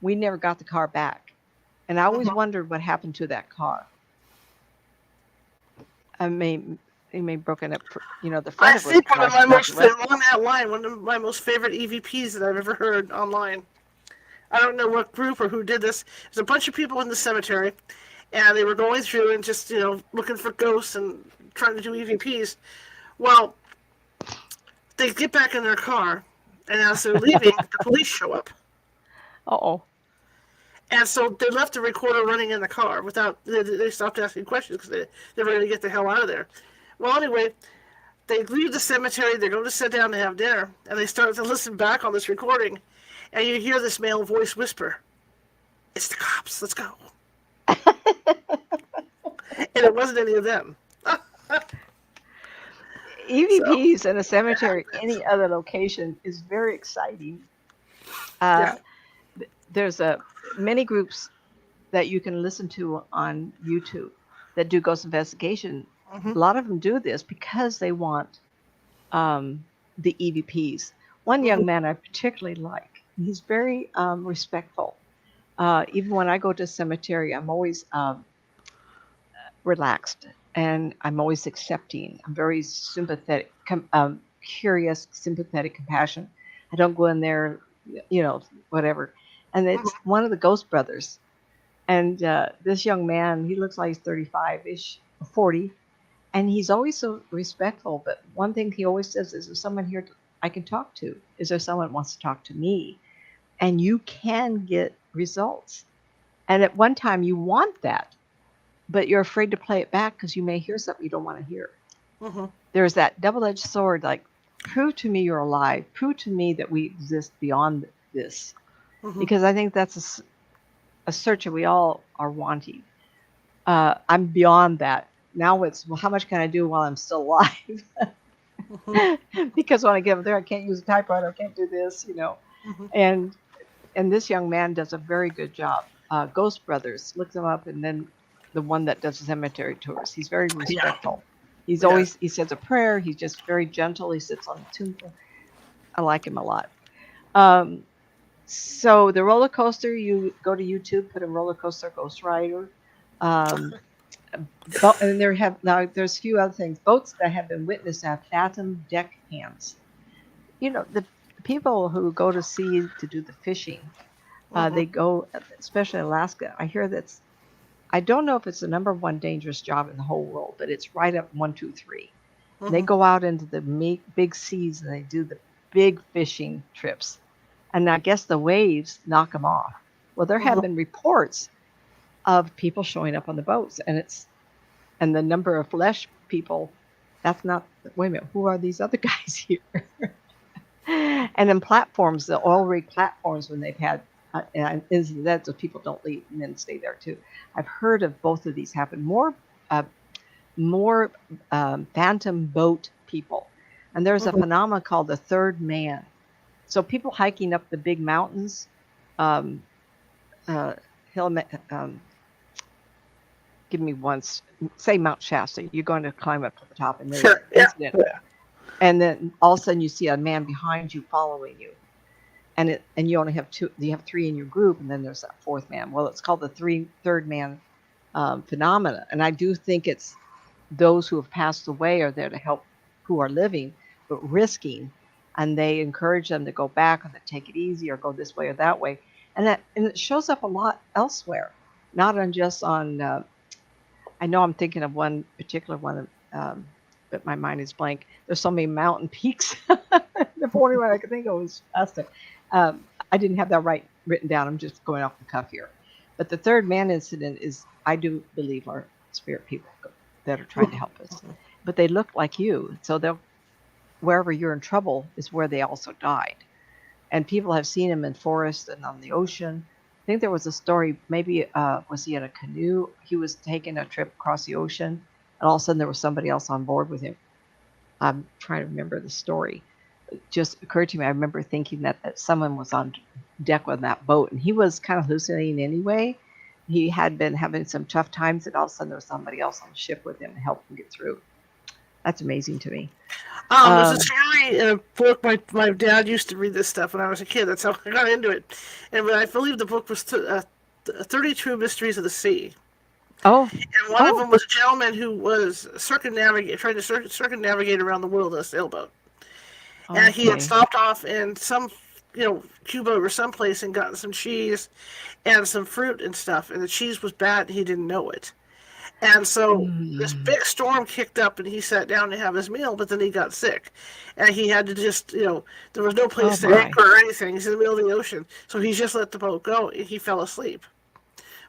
we never got the car back, and I always wondered what happened to that car. It may broken up, the front I of it. think one of my most favorite EVPs that I've ever heard online. I don't know what group or who did this. There's a bunch of people in the cemetery, and they were going through and just, looking for ghosts and trying to do EVPs. Well, they get back in their car, and as they're leaving, the police show up. Uh-oh. And so they left the recorder running in the car they stopped asking questions because they were ready to get the hell out of there. Well, anyway, they leave the cemetery, they're going to sit down to have dinner, and they start to listen back on this recording, and you hear this male voice whisper, "It's the cops, let's go." And it wasn't any of them. EVPs in a cemetery, any other location, is very exciting. There's many groups that you can listen to on YouTube that do ghost investigation. A lot of them do this because they want the EVPs. One young man I particularly like. He's very respectful. Even when I go to a cemetery, I'm always relaxed, and I'm always accepting. I'm very sympathetic, curious, sympathetic, compassionate. I don't go in there whatever. And it's one of the Ghost brothers. And this young man, he looks like he's 35-ish, 40, and he's always so respectful. But one thing he always says is, "Is there someone here I can talk to? Is there someone that wants to talk to me?" And you can get results. And at one time, you want that, but you're afraid to play it back because you may hear something you don't want to hear. Mm-hmm. There's that double-edged sword, like, prove to me you're alive. Prove to me that we exist beyond this. Mm-hmm. Because I think that's a search that we all are wanting. I'm beyond that. Now it's, well, how much can I do while I'm still alive? Mm-hmm. Because when I get up there, I can't use a typewriter. I can't do this, Mm-hmm. And this young man does a very good job. Ghost Brothers, look them up, and then the one that does cemetery tours. He's very respectful. He's always, he says a prayer. He's just very gentle. He sits on the tombstone. I like him a lot. So the roller coaster, you go to YouTube, put in roller coaster Ghost Rider. And there's a few other things. Boats that have been witnessed have phantom deck hands. The people who go to sea to do the fishing, they go, especially in Alaska. I hear that's, I don't know if it's the number one dangerous job in the whole world, but it's right up 1, 2, 3. They go out into the big seas and they do the big fishing trips. And I guess the waves knock them off. Well, there have been reports of people showing up on the boats, and the number of flesh people, that's not, wait a minute, who are these other guys here? And then platforms, the oil rig platforms, when they've had incidents of people don't leave and then stay there too. I've heard of both of these happen. More phantom boat people. And there's a phenomenon called the third man. So people hiking up the big mountains, give me once, say Mount Shasta. You're going to climb up to the top, and there's an incident. Yeah. And then all of a sudden you see a man behind you following you. And you only have 2, you have 3 in your group, and then there's that fourth man. Well, it's called the third man phenomena. And I do think it's those who have passed away are there to help who are living, but risking. And they encourage them to go back, or to take it easy, or go this way or that way. And it shows up a lot elsewhere, not on just on, I know I'm thinking of one particular one, but my mind is blank. There's so many mountain peaks. The only one I could think of was Shasta. I didn't have that written down. I'm just going off the cuff here. But the third man incident is, I do believe, are spirit people that are trying to help us. But they look like you. So they'll, wherever you're in trouble is where they also died. And people have seen him in forests and on the ocean. I think there was a story, maybe was he in a canoe? He was taking a trip across the ocean, and all of a sudden there was somebody else on board with him. I'm trying to remember the story. It just occurred to me, I remember thinking that someone was on deck on that boat, and he was kind of hallucinating anyway. He had been having some tough times, and all of a sudden there was somebody else on the ship with him to help him get through. That's amazing to me. There's a story in a book. My dad used to read this stuff when I was a kid. That's how I got into it. And I believe the book was 32 Mysteries of the Sea. Oh. And one of them was a gentleman who was trying to circumnavigate around the world in a sailboat. Okay. And he had stopped off in some, Cuba or someplace and gotten some cheese and some fruit and stuff. And the cheese was bad and he didn't know it. And so this big storm kicked up, and he sat down to have his meal, but then he got sick. And he had to just, there was no place to anchor or anything. He's in the middle of the ocean. So he just let the boat go, and he fell asleep.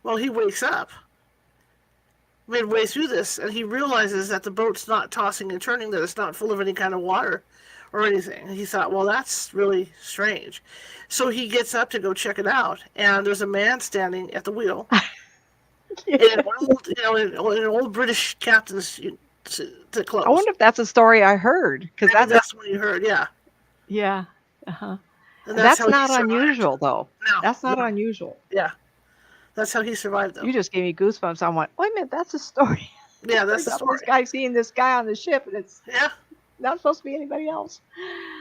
Well, he wakes up midway through this, and he realizes that the boat's not tossing and turning, that it's not full of any kind of water or anything. And he thought, well, that's really strange. So he gets up to go check it out, and there's a man standing at the wheel. In an old British captain's clothes. I wonder if that's a story I heard, because that's what you heard. Yeah. Yeah. And that's not unusual, though. No, that's not unusual. Yeah. That's how he survived, though. You just gave me goosebumps. I went, wait a minute, that's a story. Yeah, that's the story. This guy seeing this guy on the ship, and it's not supposed to be anybody else.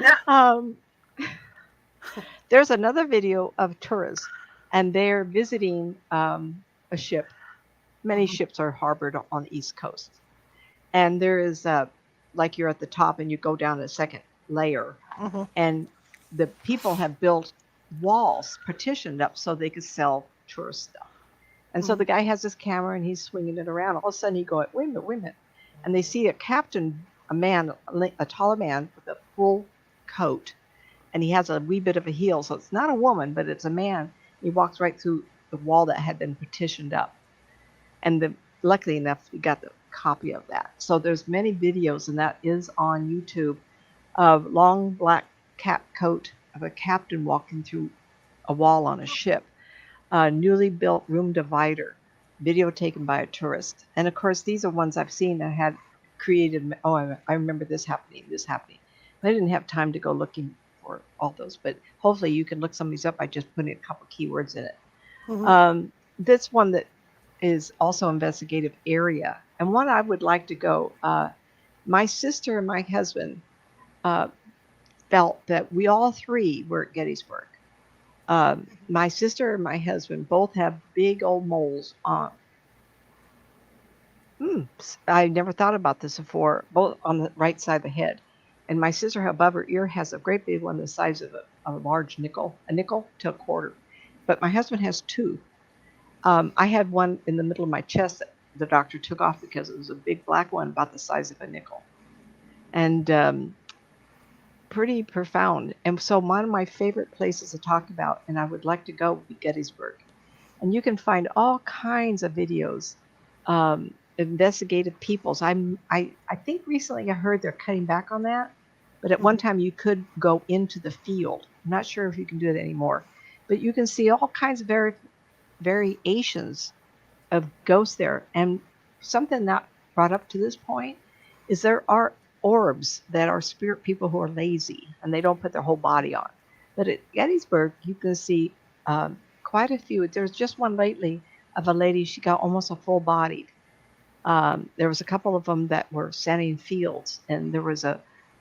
Yeah. There's another video of tourists, and they're visiting a ship. Many ships are harbored on the East Coast. And there is, like you're at the top and you go down a second layer. And the people have built walls partitioned up so they could sell tourist stuff. And so the guy has this camera and he's swinging it around. All of a sudden he goes, wait a minute, wait a minute. And they see a captain, a man, a taller man with a full coat. And he has a wee bit of a heel. So it's not a woman, but it's a man. He walks right through the wall that had been partitioned up. And luckily enough, we got the copy of that. So there's many videos, and that is on YouTube, of long black cap coat of a captain walking through a wall on a ship. A newly built room divider, video taken by a tourist. And of course, these are ones I've seen that had created, oh, I remember this happening. I didn't have time to go looking for all those, but hopefully you can look some of these up by just putting a couple keywords in it. This one that is also investigative area, and one I would like to go. My sister and my husband felt that we all three were at Gettysburg. My sister and my husband both have big old moles on. I never thought about this before, both on the right side of the head. And my sister above her ear has a great big one the size of a large nickel, a nickel to a quarter. But my husband has two. I had one in the middle of my chest that the doctor took off because it was a big black one about the size of a nickel. And pretty profound. And so one of my favorite places to talk about, and I would like to go, would be Gettysburg. And you can find all kinds of videos, investigative peoples. I think recently I heard they're cutting back on that, but at one time you could go into the field. I'm not sure if you can do it anymore, but you can see all kinds of variations of ghosts there. And something not brought up to this point is there are orbs that are spirit people who are lazy and they don't put their whole body on. But at Gettysburg, you can see quite a few. There's just one lately of a lady, she got almost a full bodied. There was a couple of them that were standing in fields, and there was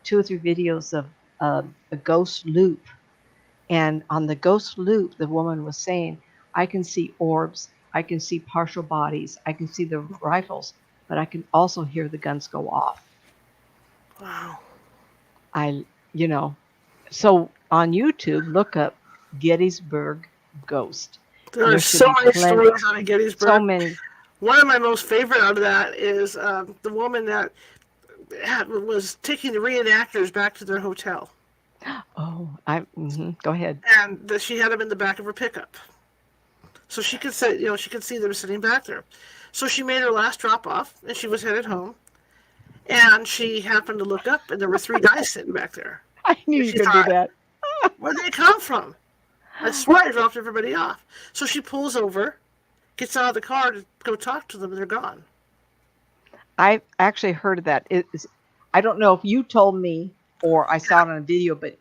2 or 3 videos of a ghost loop. And on the ghost loop, the woman was saying, I can see orbs, I can see partial bodies, I can see the rifles, but I can also hear the guns go off. Wow. So on YouTube, look up Gettysburg Ghost. There are so many stories on Gettysburg. So many. One of my most favorite out of that is the woman that was taking the reenactors back to their hotel. Oh, go ahead. And she had them in the back of her pickup, so she could say, she could see them sitting back there. So she made her last drop off, and she was headed home. And she happened to look up, and there were 3 guys sitting back there. I knew you could do that. Where'd they come from? I swear I dropped everybody off. So she pulls over, gets out of the car to go talk to them, and they're gone. I actually heard of that. I don't know if you told me or I saw it on a video, but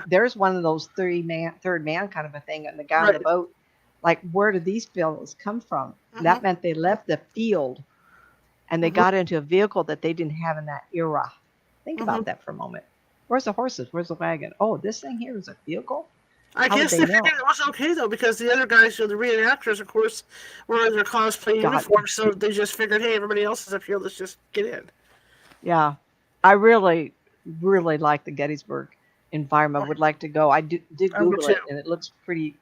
there's one of those third man kind of a thing, and the guy on the boat, like, where did these fellows come from? That meant they left the field and they got into a vehicle that they didn't have in that era. Think about that for a moment. Where's the horses? Where's the wagon? Oh, this thing here is a vehicle? I guess they figured it was okay, though, because the other guys, the reenactors, of course, were in their cosplay uniforms, so they just figured, hey, everybody else is up here, let's just get in. Yeah. I really, really like the Gettysburg environment. Would like to go. I did Google it, and it looks pretty,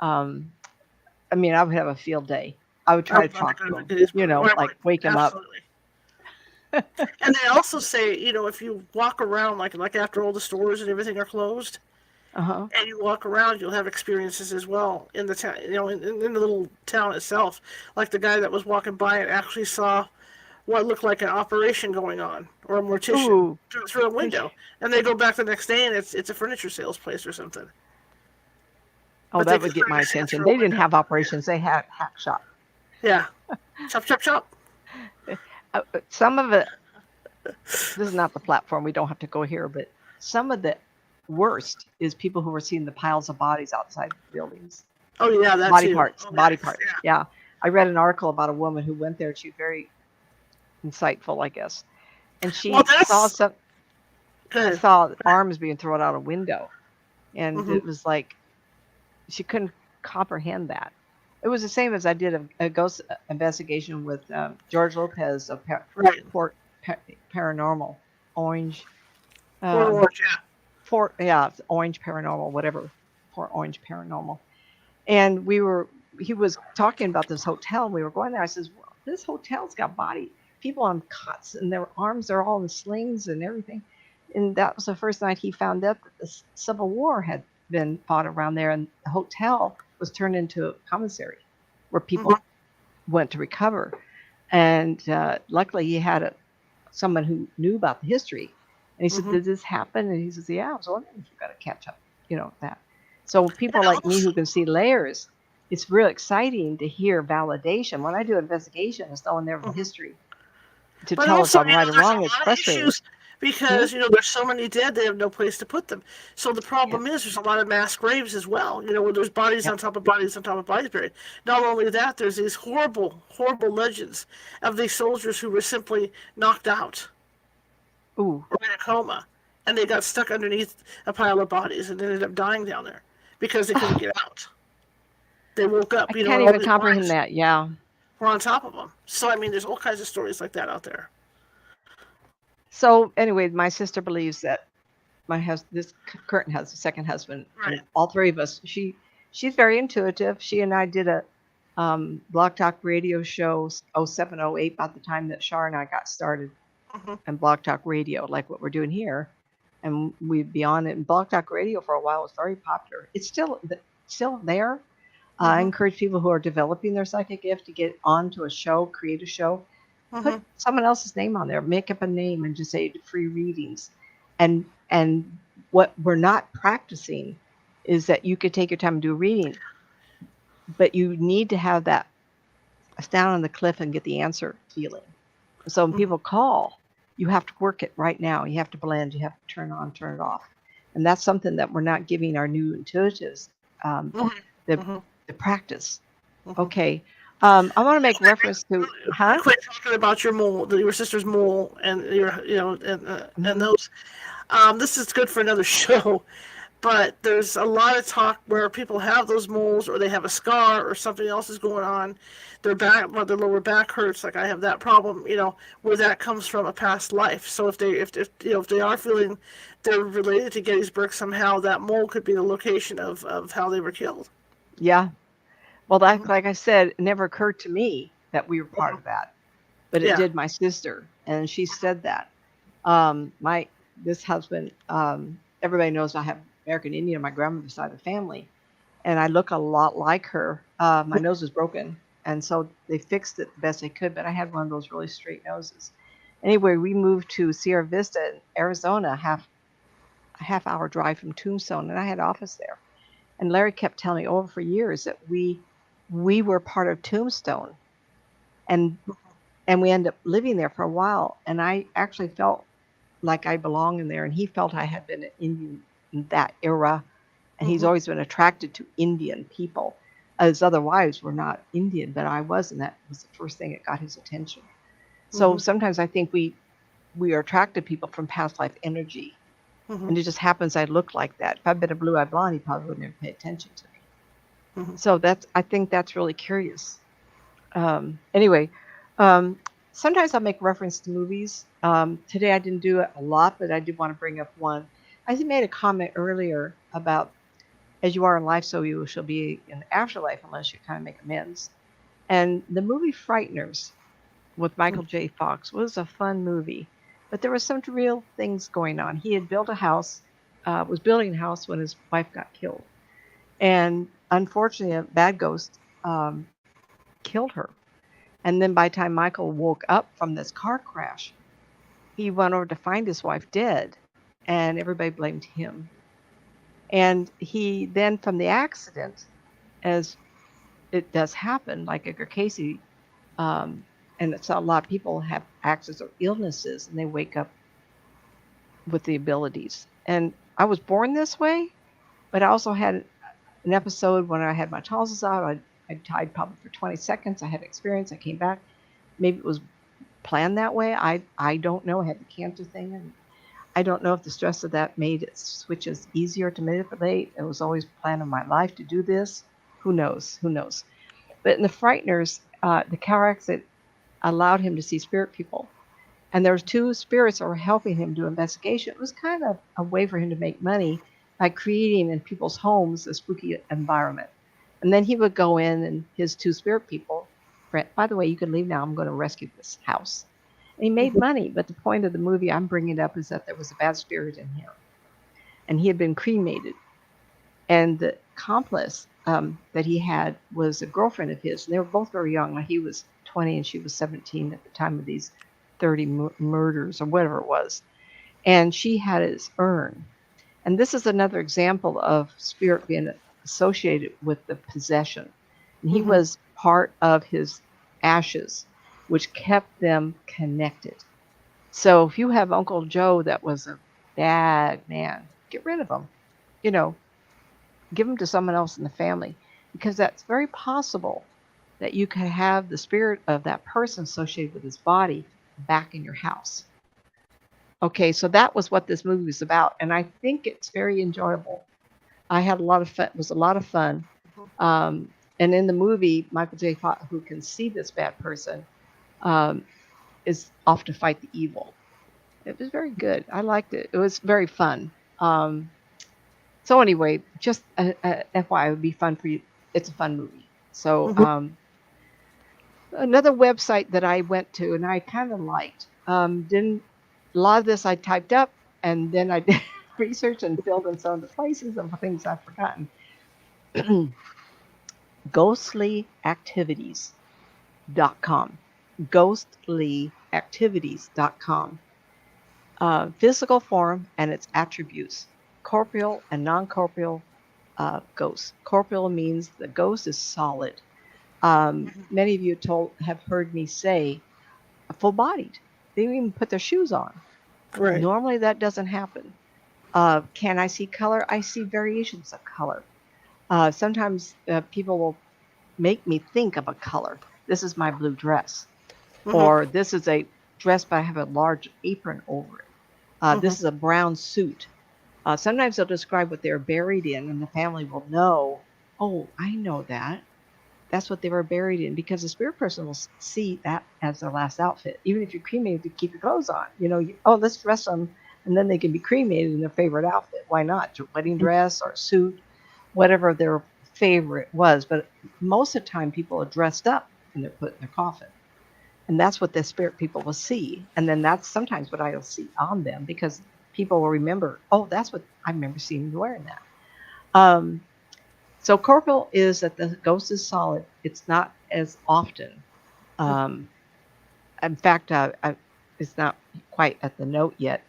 I would have a field day. I would try to talk to them, like wake them up. And they also say, if you walk around, like after all the stores and everything are closed, and you walk around, you'll have experiences as well in the town, in the little town itself. Like the guy that was walking by and actually saw what looked like an operation going on, or a mortician through a window. And they go back the next day, and it's a furniture sales place or something. Oh, but that would get my attention. They didn't have operations; they had hack shop. Yeah, chop, chop, chop. Some of it, this is not the platform, we don't have to go here, but some of the worst is people who are seeing the piles of bodies outside buildings. Oh, yeah, that's body parts. Yeah. I read an article about a woman who went there. She was very insightful, I guess. And she saw arms being thrown out a window. And it was like, she couldn't comprehend that. It was the same as I did a ghost investigation with George Lopez of Paranormal, Orange. Orange, Orange Paranormal, whatever. Port Orange Paranormal. And he was talking about this hotel, and we were going there. I says, well, this hotel's got people on cots, and their arms are all in slings and everything. And that was the first night he found out that the Civil War had been fought around there, and the hotel was turned into a commissary where people went to recover. And luckily he had someone who knew about the history. And he said, did this happen? And he says, yeah, I was wondering if you've got to catch up, that. So people like me who can see layers, it's real exciting to hear validation. When I do investigation, it's knowing their history to tell us I'm right or wrong. It's frustrating. Because, there's so many dead, they have no place to put them. So the problem is there's a lot of mass graves as well, where there's bodies on top of bodies on top of bodies buried. Not only that, there's these horrible, horrible legends of these soldiers who were simply knocked out. Ooh. Or in a coma. And they got stuck underneath a pile of bodies and ended up dying down there because they couldn't get out. They woke up. I can't even comprehend that, yeah. We're on top of them. So, there's all kinds of stories like that out there. So anyway, my sister believes that this current second husband, right. All three of us, she's very intuitive. She and I did a Blog Talk radio show 07, 08, about the time that Shar and I got started in Blog Talk Radio, like what we're doing here. And we'd be on it. And Blog Talk Radio for a while was very popular. It's still there. I encourage people who are developing their psychic gift to get onto a show, create a show. Put someone else's name on there, make up a name and just say free readings. And what we're not practicing is that you could take your time and do a reading, but you need to have that stand on the cliff and get the answer feeling. So when people call, you have to work it right now. You have to blend, you have to turn on, turn it off. And that's something that we're not giving our new intuitives the practice. Okay. I want to make reference to, Quit talking about your mole, your sister's mole, and and those. This is good for another show, but there's a lot of talk where people have those moles, or they have a scar, or something else is going on. Their lower back hurts. Like I have that problem, where that comes from a past life. So if they are feeling they're related to Gettysburg somehow, that mole could be the location of how they were killed. Yeah. Well, like I said, it never occurred to me that we were part of that, but it did my sister, and she said that. This husband, everybody knows I have American Indian on my grandmother's side of the family, and I look a lot like her. My nose is broken, and so they fixed it the best they could, but I had one of those really straight noses. Anyway, we moved to Sierra Vista, Arizona, a half hour drive from Tombstone, and I had office there. And Larry kept telling me over for years that we were part of Tombstone, and we ended up living there for a while. And I actually felt like I belonged in there, and he felt I had been an Indian in that era, and he's always been attracted to Indian people. His other wives were not Indian, but I was, and that was the first thing that got his attention. So sometimes I think we are attracted to people from past life energy. And it just happens I look like that. If I'd been a blue-eyed blonde, he probably wouldn't have paid attention to me. So I think that's really curious. Anyway, sometimes I'll make reference to movies. Today I didn't do it a lot, but I did want to bring up one. I made a comment earlier about, as you are in life, so you shall be in the afterlife, unless you kind of make amends. And the movie Frighteners with Michael J. Fox was a fun movie. But there were some real things going on. He had built a house, was building a house when his wife got killed. And unfortunately, a bad ghost killed her. And then by the time Michael woke up from this car crash, he went over to find his wife dead, and everybody blamed him. And he then, from the accident, as it does happen, like Edgar Casey, and it's a lot of people have accidents or illnesses, and they wake up with the abilities. And I was born this way, but I also had an episode when I had my tonsils out. I died probably for 20 seconds. I had experience. I came back. Maybe it was planned that way. I don't know. I had the cancer thing, and I don't know if the stress of that made it switches easier to manipulate. It was always planned in my life to do this. Who knows? But in the Frighteners, the car accident allowed him to see spirit people. And there was two spirits that were helping him do investigation. It was kind of a way for him to make money by creating in people's homes a spooky environment. And then he would go in, and his two spirit people, by the way, you can leave now. I'm going to rescue this house. And he made money. But the point of the movie I'm bringing up is that there was a bad spirit in him, and he had been cremated. And the accomplice that he had was a girlfriend of his. And they were both very young. Like he was 20 and she was 17 at the time of these 30 murders or whatever it was. And she had his urn. And this is another example of spirit being associated with the possession. And he was part of his ashes, which kept them connected. So if you have Uncle Joe that was a bad man, get rid of him. You know, give him to someone else in the family, because that's very possible that you could have the spirit of that person associated with his body back in your house. Okay, so that was what this movie was about, and I think it's very enjoyable. I had a lot of fun. It was a lot of fun. And in the movie, Michael J. Fox, who can see this bad person, is off to fight the evil. It was very good. I liked it. It was very fun. So anyway, just FYI, it would be fun for you. It's a fun movie. So another website that I went to and I kind of liked, a lot of this I typed up and then I did research and filled in some of the places of things I've forgotten. Ghostlyactivities.com. Ghostlyactivities.com. Physical form and its attributes. Corporeal and non-corporeal ghosts. Corporeal means the ghost is solid. Many of you have heard me say full-bodied. They don't even put their shoes on. Right. Normally that doesn't happen. Can I see color? I see variations of color. Sometimes people will make me think of a color. This is my blue dress. Or this is a dress, but I have a large apron over it. This is a brown suit. Sometimes they'll describe what they're buried in, and the family will know, oh, I know that. That's what they were buried in, because the spirit person will see that as their last outfit. Even if you're cremated, to keep your clothes on. You know, let's dress them, and then they can be cremated in their favorite outfit. Why not? A wedding dress or a suit, whatever their favorite was. But most of the time, people are dressed up and they're put in their coffin. And that's what the spirit people will see. And then that's sometimes what I'll see on them, because people will remember, oh, that's what I remember seeing you wearing that. So corporeal is that the ghost is solid. It's not as often. In fact, it's not quite at the note yet.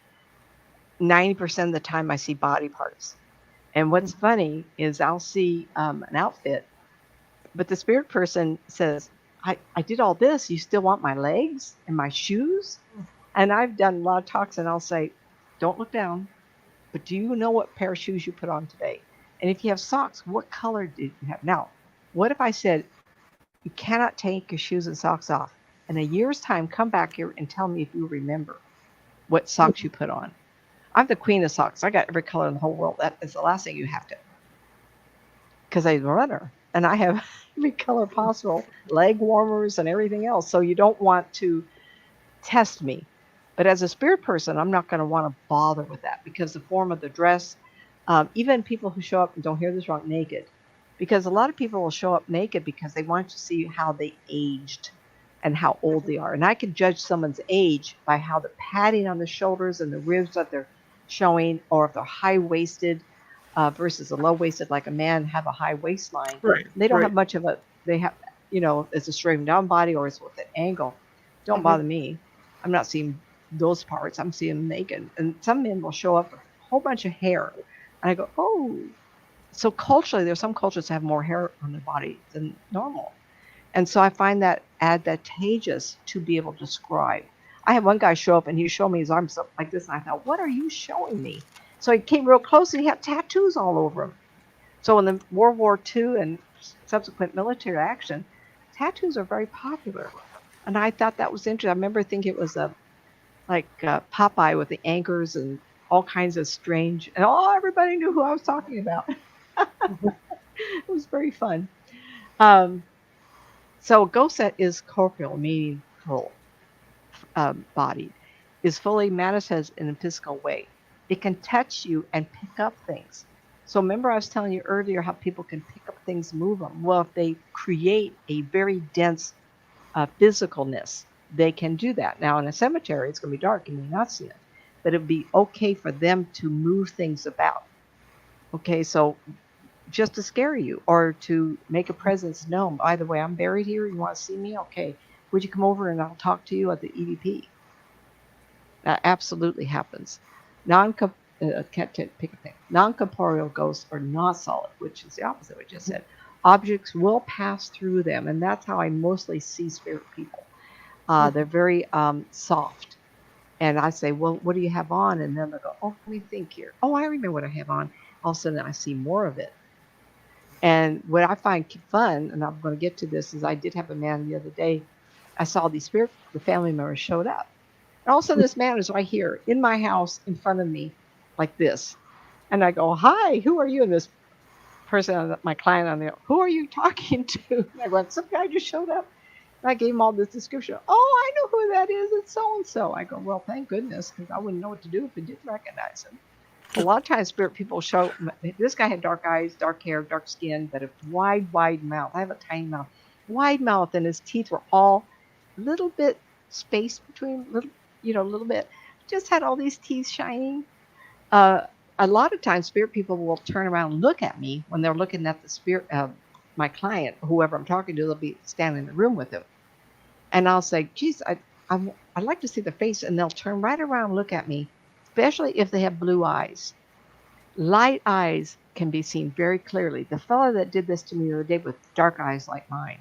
90% of the time I see body parts. And what's funny is I'll see an outfit, but the spirit person says, I did all this. You still want my legs and my shoes? And I've done a lot of talks, and I'll say, don't look down, but do you know what pair of shoes you put on today? And if you have socks, what color did you have? Now, what if I said, you cannot take your shoes and socks off? In a year's time, come back here and tell me if you remember what socks you put on. I'm the queen of socks. I got every color in the whole world. That is the last thing you have to. Because I'm a runner, and I have every color possible, leg warmers and everything else. So you don't want to test me. But as a spirit person, I'm not going to want to bother with that, because the form of the dress, even people who show up, and don't hear this wrong, naked, because a lot of people will show up naked because they want to see how they aged and how old they are. And I can judge someone's age by how the padding on the shoulders and the ribs that they're showing, or if they're high-waisted versus a low-waisted, like a man have a high waistline. Right. They don't have much of a, they have, it's a straight down body or it's with an angle. Don't bother me. I'm not seeing those parts. I'm seeing them naked. And some men will show up with a whole bunch of hair. And I go, oh. So culturally, there's some cultures that have more hair on their body than normal. And so I find that advantageous to be able to describe. I had one guy show up and he showed me his arms up like this. And I thought, what are you showing me? So he came real close and he had tattoos all over him. So in the World War II and subsequent military action, tattoos are very popular. And I thought that was interesting. I remember thinking it was like Popeye with the anchors and all kinds of strange, and everybody knew who I was talking about. It was very fun. So a ghost that is corporeal, meaning full bodied, is fully manifested in a physical way. It can touch you and pick up things. So remember I was telling you earlier how people can pick up things, move them. Well, if they create a very dense physicalness, they can do that. Now in a cemetery, it's going to be dark. You may not see it, but it would be okay for them to move things about. Okay, so just to scare you or to make a presence known. By the way, I'm buried here. You want to see me? Okay. Would you come over and I'll talk to you at the EVP? That absolutely happens. Can't pick a thing. Non-corporeal ghosts are not solid, which is the opposite of what I just said. Objects will pass through them, and that's how I mostly see spirit people. They're very soft. And I say, well, what do you have on? And then they'll go, oh, let me think here. Oh, I remember what I have on. All of a sudden, I see more of it. And what I find fun, and I'm going to get to this, is I did have a man the other day. I saw the family members showed up. And all of a sudden, this man is right here in my house in front of me like this. And I go, hi, who are you? And this person, my client on there, who are you talking to? And I went, some guy just showed up. And I gave him all this description. Oh, I know who that is. It's so-and-so. I go, well, thank goodness, because I wouldn't know what to do if I didn't recognize him. A lot of times spirit people show, this guy had dark eyes, dark hair, dark skin, but a wide mouth. I have a tiny mouth. Wide mouth, and his teeth were all a little bit spaced between, a little bit. Just had all these teeth shining. A lot of times spirit people will turn around and look at me when they're looking at the spirit of my client, whoever I'm talking to. They'll be standing in the room with him. And I'll say, geez, I'd like to see the face. And they'll turn right around and look at me, especially if they have blue eyes. Light eyes can be seen very clearly. The fellow that did this to me the other day with dark eyes like mine,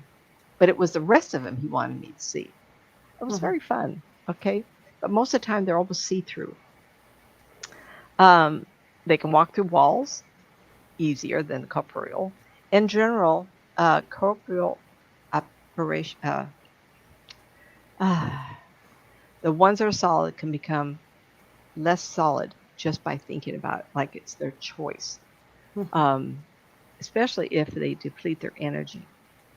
but it was the rest of him he wanted me to see. It was very fun, okay? But most of the time, they're almost see-through. They can walk through walls easier than corporeal. In general, corporeal operation, the ones that are solid can become less solid just by thinking about it, like it's their choice, especially if they deplete their energy.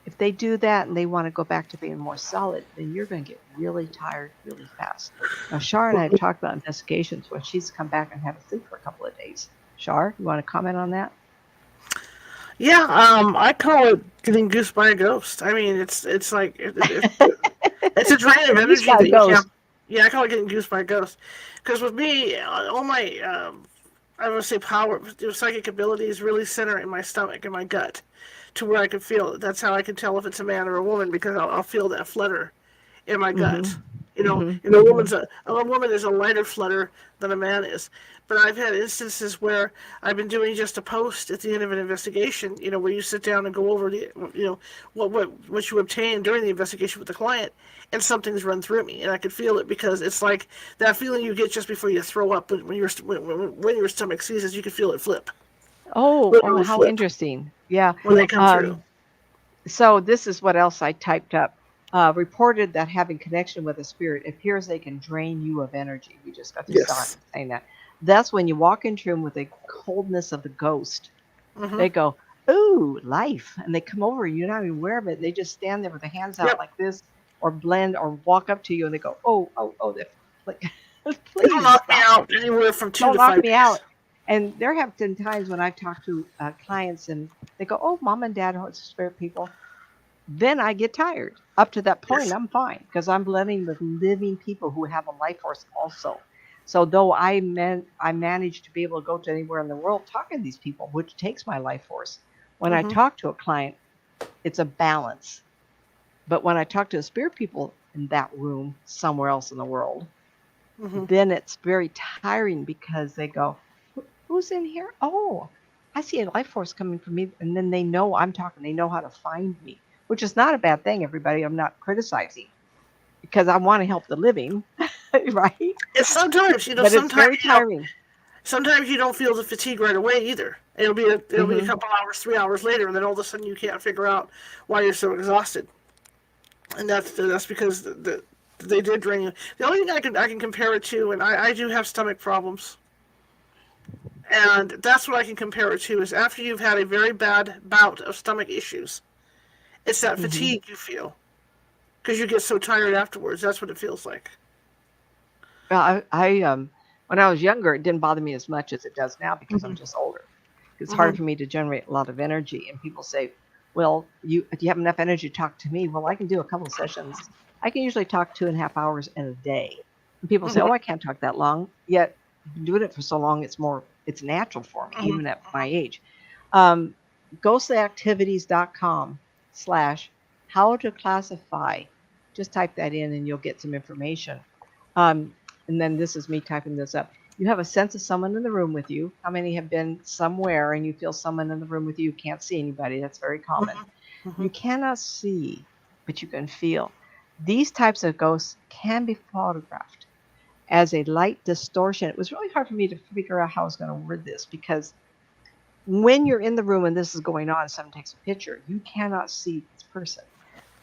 If they do that and they want to go back to being more solid, then you're going to get really tired really fast. Now, Shar and I have talked about investigations where she's come back and had to sleep for a couple of days. Shar, you want to comment on that? Yeah, I call it getting goosed by a ghost. I mean, it's like it's a drain of energy that you can't. Yeah, I call it getting goosed by a ghost. Because with me, all my I would say power, psychic abilities really center in my stomach and my gut, to where I can feel it. That's how I can tell if it's a man or a woman, because I'll feel that flutter in my gut. You know, and a woman is a lighter flutter than a man is. But I've had instances where I've been doing just a post at the end of an investigation, where you sit down and go over the, what you obtained during the investigation with the client, and something's run through me, and I could feel it, because it's like that feeling you get just before you throw up when your stomach seizes. You can feel it flip. Oh, how flip. Interesting. Yeah. When they come through. So this is what else I typed up. Reported that having connection with a spirit appears they can drain you of energy. We just got to start saying that. That's when you walk into a room with a coldness of the ghost. They go, ooh, life. And they come over. You're not even aware of it. They just stand there with their hands out like this, or blend, or walk up to you, and they go, oh. They're like, please don't knock me out anywhere from 2 to 5 Don't knock me out. And there have been times when I've talked to clients, and they go, oh, mom and dad are spirit people. Then I get tired. Up to that point, I'm fine, because I'm blending with living people who have a life force also. So though I managed to be able to go to anywhere in the world talking to these people, which takes my life force, when I talk to a client, it's a balance. But when I talk to the spirit people in that room somewhere else in the world, then it's very tiring, because they go, who's in here? Oh, I see a life force coming from me. And then they know I'm talking. They know how to find me, which is not a bad thing, everybody. I'm not criticizing, because I want to help the living, right? It's sometimes, but it's very tiring. Sometimes you don't feel the fatigue right away either. It'll be a couple hours, 3 hours later, and then all of a sudden you can't figure out why you're so exhausted. And that's because they did drain you. The only thing I can compare it to, and I do have stomach problems, and that's what I can compare it to, is after you've had a very bad bout of stomach issues, it's that fatigue you feel, because you get so tired afterwards. That's what it feels like. Well, I when I was younger, it didn't bother me as much as it does now, because I'm just older. It's Mm-hmm. hard for me to generate a lot of energy. And people say, well, do you have enough energy to talk to me? Well, I can do a couple of sessions. I can usually talk 2.5 hours in a day. And people say, Mm-hmm. oh, I can't talk that long. Yet I've been doing it for so long, it's natural for me, Mm-hmm. even at my age. Um, ghostlyactivities.com slash how to classify. Just type that in and you'll get some information. Um, and then this is me typing this up. You have a sense of someone in the room with you. How many have been somewhere and you feel someone in the room with you? You can't see anybody. That's very common. Mm-hmm. You cannot see, but you can feel. These types of ghosts can be photographed as a light distortion. It was really hard for me to figure out how I was going to word this because when you're in the room and this is going on, someone takes a picture, you cannot see this person.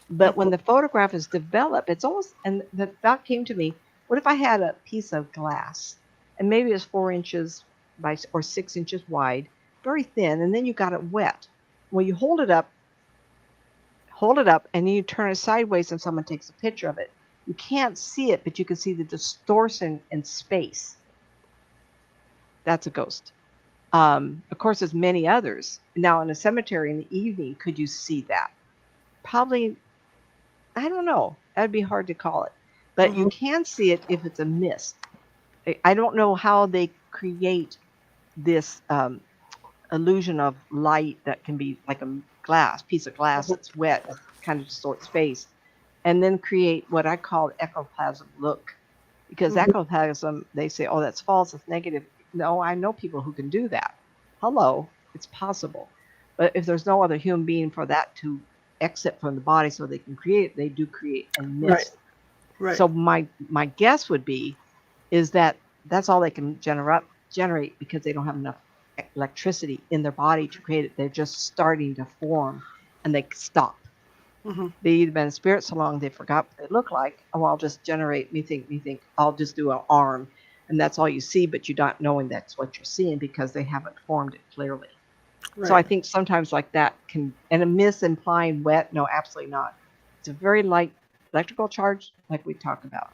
But when the photograph is developed, it's almost, and the thought came to me, what if I had a piece of glass and maybe it's 4 inches by or 6 inches wide, very thin, and then you got it wet. Well, you hold it up, and then you turn it sideways and someone takes a picture of it. You can't see it, but you can see the distortion in space. That's a ghost. Of course, there's many others. Now, in a cemetery in the evening, could you see that? Probably, I don't know. That'd be hard to call it. But you Mm-hmm. can see it if it's a mist. I don't know how they create this illusion of light that can be like a piece of glass that's wet, that kind of distorts space, and then create what I call ectoplasm look. Because Mm-hmm. ectoplasm, they say, oh, that's false, it's negative. No, I know people who can do that. Hello, it's possible. But if there's no other human being for that to exit from the body so they can create it, they do create a Right. mist. Right. So my guess would be is that that's all they can generate because they don't have enough electricity in their body to create it. They're just starting to form and they stop. Mm-hmm. They either been in spirit so long they forgot what they look like. Oh, I'll just generate me think, I'll just do an arm. And that's all you see, but you're not knowing that's what you're seeing because they haven't formed it clearly. So Right. I think sometimes like that can, and a miss implying wet, no, absolutely not. It's a very light electrical charge, like we talk about.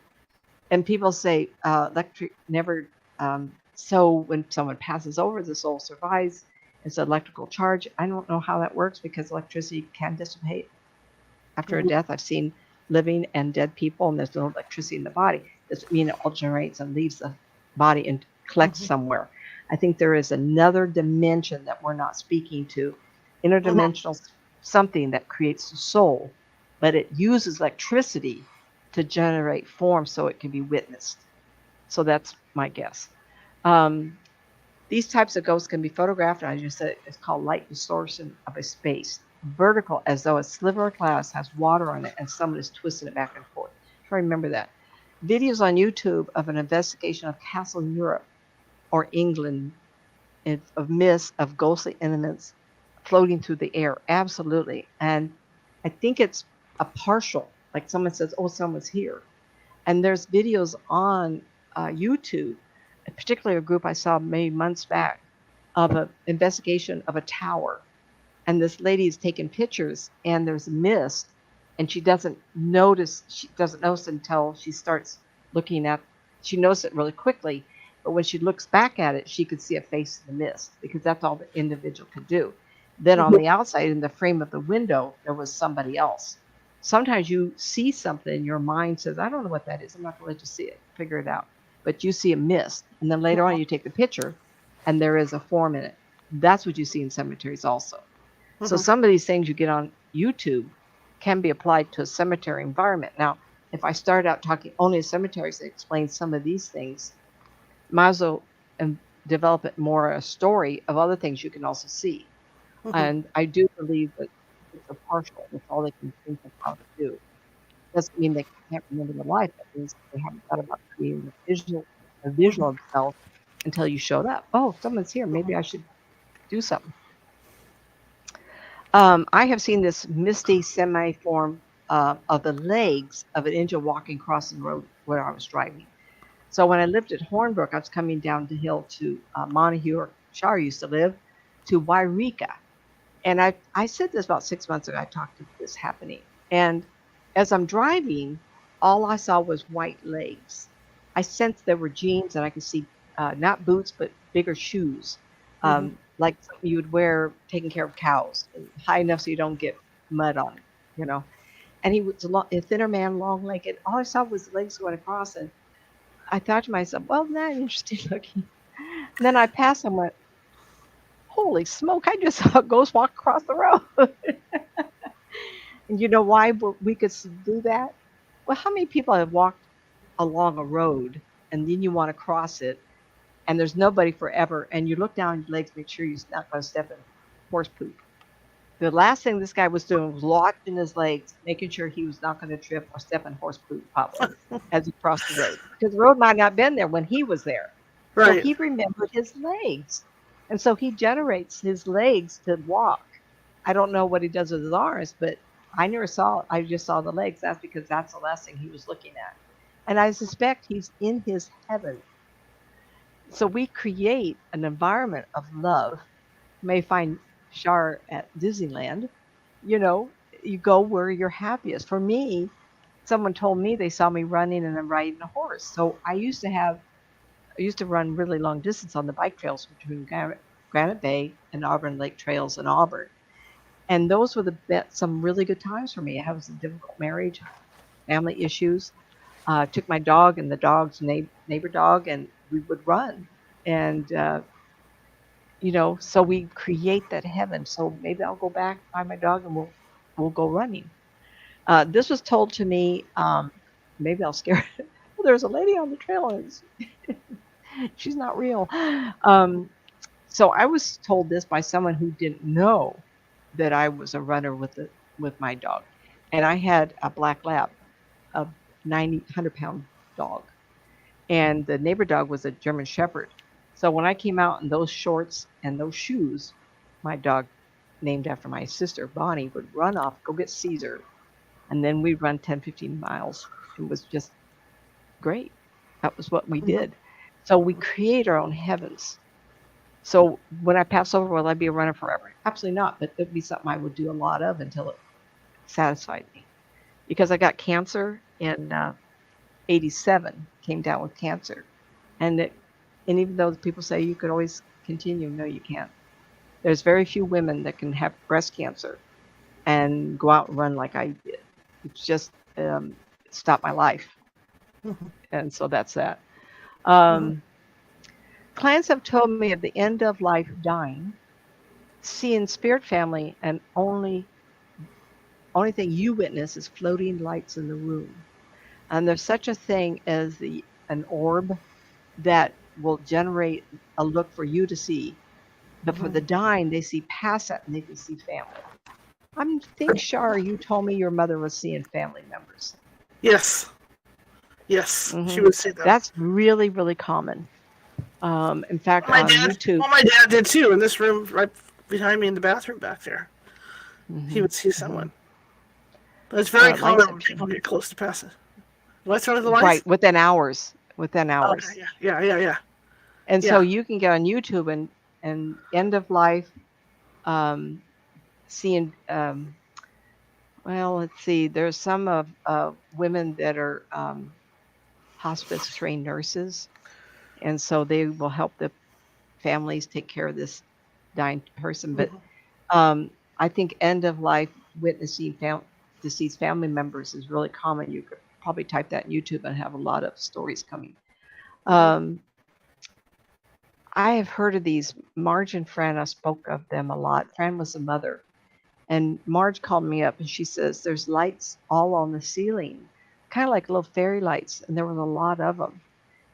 And people say electric never. So when someone passes over, the soul survives. It's an electrical charge. I don't know how that works because electricity can dissipate after a Mm-hmm. death. I've seen living and dead people, and there's no electricity in the body. Doesn't mean it all generates and leaves the body and collects Mm-hmm. somewhere. I think there is another dimension that we're not speaking to, Mm-hmm. interdimensional something that creates the soul, but it uses electricity to generate form so it can be witnessed. So that's my guess. Um, these types of ghosts can be photographed, and I just said it's called light distortion of a space. Vertical, as though a sliver of glass has water on it and someone is twisting it back and forth. Try to remember that. Videos on YouTube of an investigation of Castle Europe or England of myths of ghostly elements floating through the air. Absolutely. And I think it's a partial, like someone says, oh, someone's here. And there's videos on YouTube, particularly a group I saw maybe months back of an investigation of a tower. And this lady is taking pictures, and there's mist, and she doesn't notice. She doesn't notice until she starts looking at. She knows it really quickly, but when she looks back at it, she could see a face in the mist because that's all the individual could do. Then on the outside, in the frame of the window, there was somebody else. Sometimes you see something, and your mind says, "I don't know what that is. I'm not going to let you see it. Figure it out." But you see a mist, and then later on, you take the picture, and there is a form in it. That's what you see in cemeteries also. So Mm-hmm. some of these things you get on YouTube can be applied to a cemetery environment. Now, if I start out talking only in cemeteries and explain some of these things, might as well develop it more a story of other things you can also see. Mm-hmm. And I do believe that it's a partial. That's all they can think of how to do. Doesn't mean they can't remember their life. That means they haven't thought about creating a visual of themselves until you showed up. Oh, someone's here. Maybe I should do something. I have seen this misty semi-form of the legs of an angel walking across the road where I was driving. So when I lived at Hornbrook, I was coming down the hill to Montague, or Shire used to live, to Wairika. And I said this about 6 months ago. I talked to this happening. And as I'm driving, all I saw was white legs. I sensed there were jeans, and I could see not boots, but bigger shoes. Mm-hmm. like something you would wear taking care of cows, high enough so you don't get mud on it, you know. And he was a thinner man, long-legged. All I saw was legs going across, and I thought to myself, well, not interesting looking. And then I passed and went, holy smoke, I just saw a ghost walk across the road. And you know why we could do that? Well, how many people have walked along a road and then you want to cross it and there's nobody forever and you look down your legs, make sure you're not going to step in horse poop. The last thing this guy was doing was locking his legs, making sure he was not going to trip or step in horse poop probably as he crossed the road. Because the road might not have been there when he was there. So Right. he remembered his legs. And so he generates his legs to walk. I don't know what he does with his arms, but I never saw, I just saw the legs. That's because that's the last thing he was looking at. And I suspect he's in his heaven. So we create an environment of love. You may find Shar at Disneyland. You know, you go where you're happiest. For me, someone told me they saw me running and then riding a horse. So I used to run really long distance on the bike trails between Granite Bay and Auburn Lake Trails in Auburn. And those were some really good times for me. I was a difficult marriage, family issues. Took my dog and the dog's neighbor dog, and we would run. And, you know, so we create that heaven. So maybe I'll go back, find my dog, and we'll go running. This was told to me, maybe I'll scare it. Well, there's a lady on the trail, and she's not real. So I was told this by someone who didn't know that I was a runner with my dog. And I had a black lab, a 100-pound dog. And the neighbor dog was a German Shepherd. So when I came out in those shorts and those shoes, my dog, named after my sister, Bonnie, would run off, go get Caesar. And then we'd run 10, 15 miles. It was just great. That was what we did. So we create our own heavens. So when I pass over, will I be a runner forever? Absolutely not. But it'd be something I would do a lot of until it satisfied me. Because I got cancer in 87, came down with cancer. And even though people say you could always continue, no, you can't. There's very few women that can have breast cancer and go out and run like I did. It's just stopped my life. And so that's that. Clients have told me of the end of life dying, seeing spirit family, and only thing you witness is floating lights in the room. And there's such a thing as an orb that will generate a look for you to see. But for the dying, they see past that and they can see family. I think, Shar, you told me your mother was seeing family members. Yes. Yes, she would see that. That's really, really common. In fact, my on dad, YouTube. Well, my dad did too, in this room right behind me in the bathroom back there. He would see someone. But it's very common when people get close to passing. Lights on the lights? Right, within hours. Within hours. Okay, yeah. And so you can get on YouTube and end of life, seeing, well, let's see, there's some of women that are hospice trained nurses. And so they will help the families take care of this dying person. But I think end of life witnessing deceased family members is really common. You could probably type that in YouTube and have a lot of stories coming. I have heard of these. Marge and Fran, I spoke of them a lot. Fran was a mother. And Marge called me up and she says, there's lights all on the ceiling, kind of like little fairy lights. And there was a lot of them.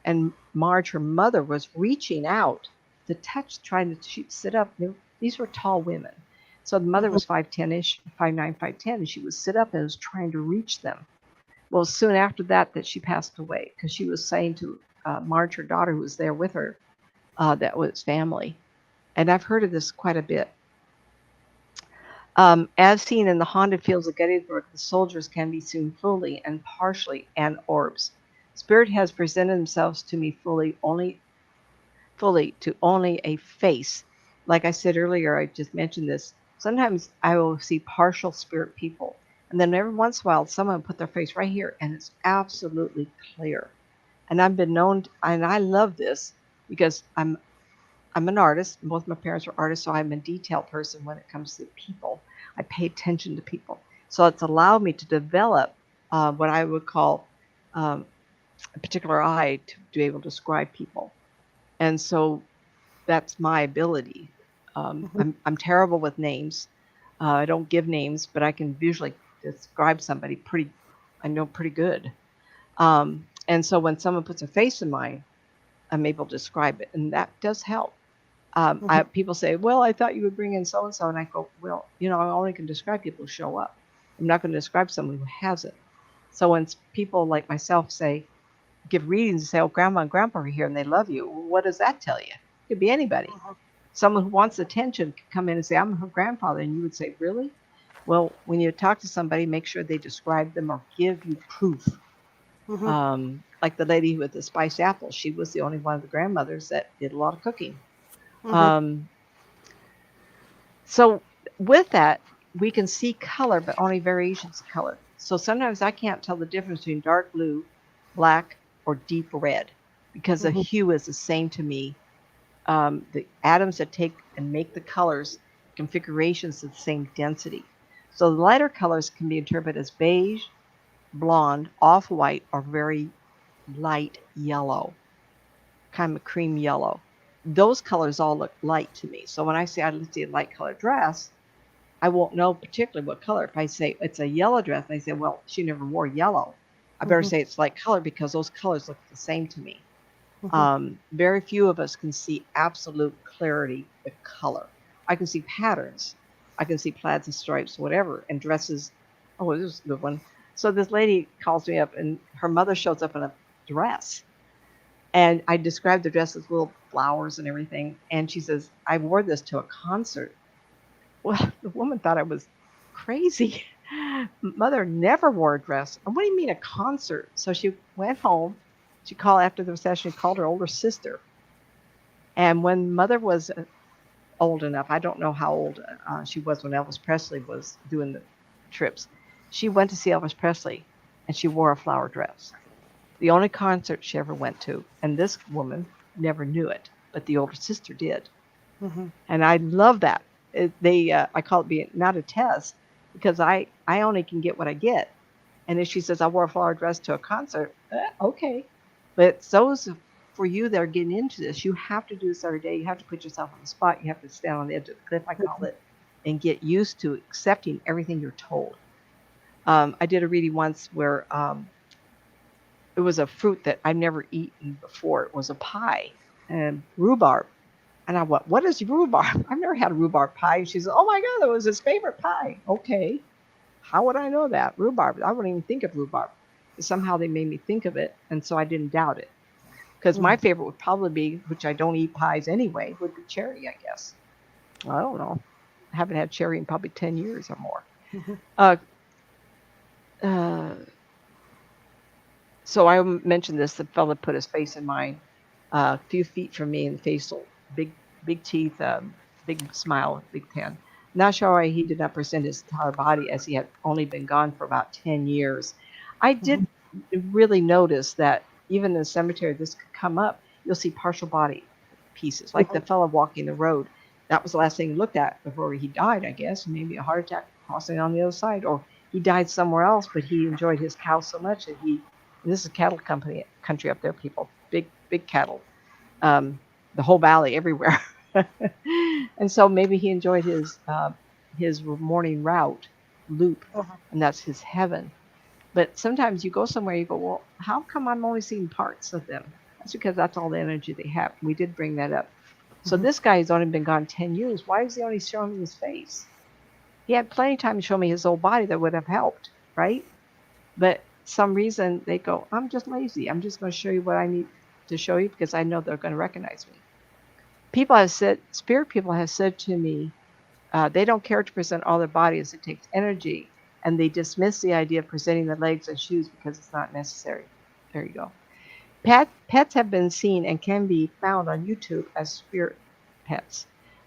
And Marge, her mother, was reaching out to touch, trying to sit up. These were tall women. So the mother was 5'10-ish, 5'9", 5'10", and she would sit up and was trying to reach them. Well, soon after that she passed away because she was saying to Marge, her daughter, who was there with her, that was family. And I've heard of this quite a bit. As seen in the haunted fields of Gettysburg, the soldiers can be seen fully and partially, and orbs. Spirit has presented themselves to me fully to only a face. Like I said earlier, I just mentioned this. Sometimes I will see partial spirit people. And then every once in a while, someone will put their face right here, and it's absolutely clear. And I've been known, and I love this because I'm I'm an artist. Both my parents were artists, so I'm a detail person when it comes to people. I pay attention to people. So it's allowed me to develop what I would call um, a particular eye to be able to describe people. And so that's my ability. Mhm. I'm terrible with names. I don't give names, but I can visually describe somebody pretty. I know pretty good. And so when someone puts a face in mine, I'm able to describe it, and that does help. Mhm. People say, "Well, I thought you would bring in so and so," and I go, "Well, I only can describe people who show up. I'm not going to describe someone who hasn't." So when people like myself say, give readings and say, "Oh, grandma and grandpa are here and they love you," well, what does that tell you? It could be anybody. Mhm. Someone who wants attention could come in and say, "I'm her grandfather," and you would say, "Really?" Well, when you talk to somebody, make sure they describe them or give you proof. Mhm. Like the lady with the spiced apples, she was the only one of the grandmothers that did a lot of cooking. Mhm. Um, So with that, we can see color, but only variations of color. So sometimes I can't tell the difference between dark blue, black, or deep red because the Mhm. hue is the same to me. The atoms that take and make the colors, configurations of the same density. So the lighter colors can be interpreted as beige, blonde, off-white, or very light yellow, kind of cream yellow. Those colors all look light to me. So when I say I see a light colored dress, I won't know particularly what color. If I say it's a yellow dress, and I say, well, she never wore yellow, I better Mhm. say it's light color because those colors look the same to me. Mhm. Very few of us can see absolute clarity with color. I can see patterns. I can see plaids and stripes, whatever, and dresses. Oh, this is a good one. So this lady calls me up, and her mother shows up in a dress. And I described the dress as little flowers and everything. And she says, I wore this to a concert. Well, the woman thought I was crazy. Mother never wore a dress. What do you mean a concert? So she went home. She called after the session, called her older sister. And when mother was old enough, I don't know how old she was when Elvis Presley was doing the trips. She went to see Elvis Presley and she wore a flower dress. The only concert she ever went to. And this woman never knew it, but the older sister did. Mhm. And I love that. I call it being not a test because I only can get what I get. And if she says I wore a flower dress to a concert, okay. But those for you that are getting into this, you have to do this every day. You have to put yourself on the spot. You have to stand on the edge of the cliff, I call it, and get used to accepting everything you're told. I did a reading once where it was a fruit that I've never eaten before. It was a pie and rhubarb. And I went, what is rhubarb? I've never had a rhubarb pie. And she said, oh my God, that was his favorite pie. Okay. How would I know that? Rhubarb. I wouldn't even think of rhubarb. But somehow they made me think of it. And so I didn't doubt it. Because my Mhm. favorite would probably be, which I don't eat pies anyway, would be cherry, I guess. I don't know. I haven't had cherry in probably 10 years or more. Mhm. Uh, uh, so I mentioned this. The fella put his face in mine a few feet from me, and facial, big teeth, big smile, big tan. Not sure why he did not present his entire body, as he had only been gone for about 10 years. I Mhm. did really notice that even in the cemetery, this could come up. You'll see partial body pieces, like the Mhm. fella walking the road. That was the last thing he looked at before he died, I guess. Maybe a heart attack crossing on the other side, or he died somewhere else, but he enjoyed his cow so much that this is a cattle country up there, people, big cattle, um, the whole valley, everywhere. And so maybe he enjoyed his morning loop, Mhm. and that's his heaven. But sometimes you go somewhere, you go, well, how come I'm only seeing parts of them? That's because that's all the energy they have. We did bring that up. So Mhm. this guy has only been gone 10 years. Why is he only showing me his face? He had plenty of time to show me his whole body that would have helped, right? But some reason they go, I'm just lazy. I'm just going to show you what I need to show you because I know they're going to recognize me. Spirit people have said to me, they don't care to present all their bodies. It takes energy. And they dismiss the idea of presenting the legs and shoes because it's not necessary. There you go. Pets have been seen and can be found on YouTube as spirit pets.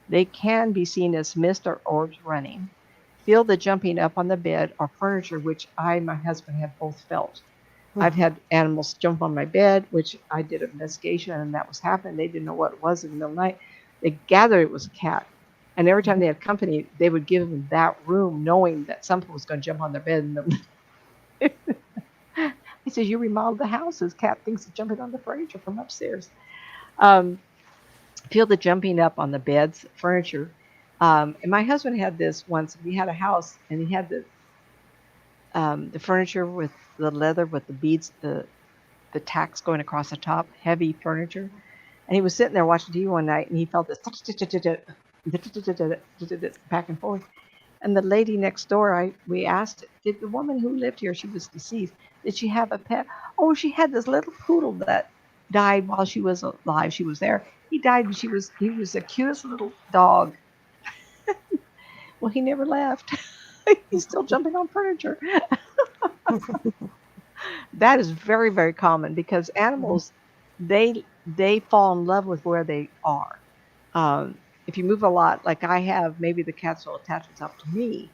They can be seen as mist or orbs running. Feel the jumping up on the bed or furniture, which I and my husband have both felt. I've Mhm. had animals jump on my bed, which I did an investigation and that was happening. They didn't know what it was in the middle of the night. They gathered it was a cat. And every time they had company, they would give them that room knowing that something was going to jump on their bed. And he says, you remodeled the house. His cat thinks it's jumping on the furniture from upstairs. Um, feel the jumping up on the beds, furniture. And my husband had this once. We had a house, and he had the furniture with the leather with the beads, the tacks going across the top, heavy furniture. And he was sitting there watching TV one night, and he felt this back and forth. And the lady next door, we asked, did the woman who lived here, she was deceased, did she have a pet? Oh, she had this little poodle that died while she was alive. She was there. He died, and he was the cutest little dog. Well, he never left. He's still jumping on furniture. That is very, very common because animals, they fall in love with where they are. If you move a lot, like I have, maybe the cats will attach itself to me.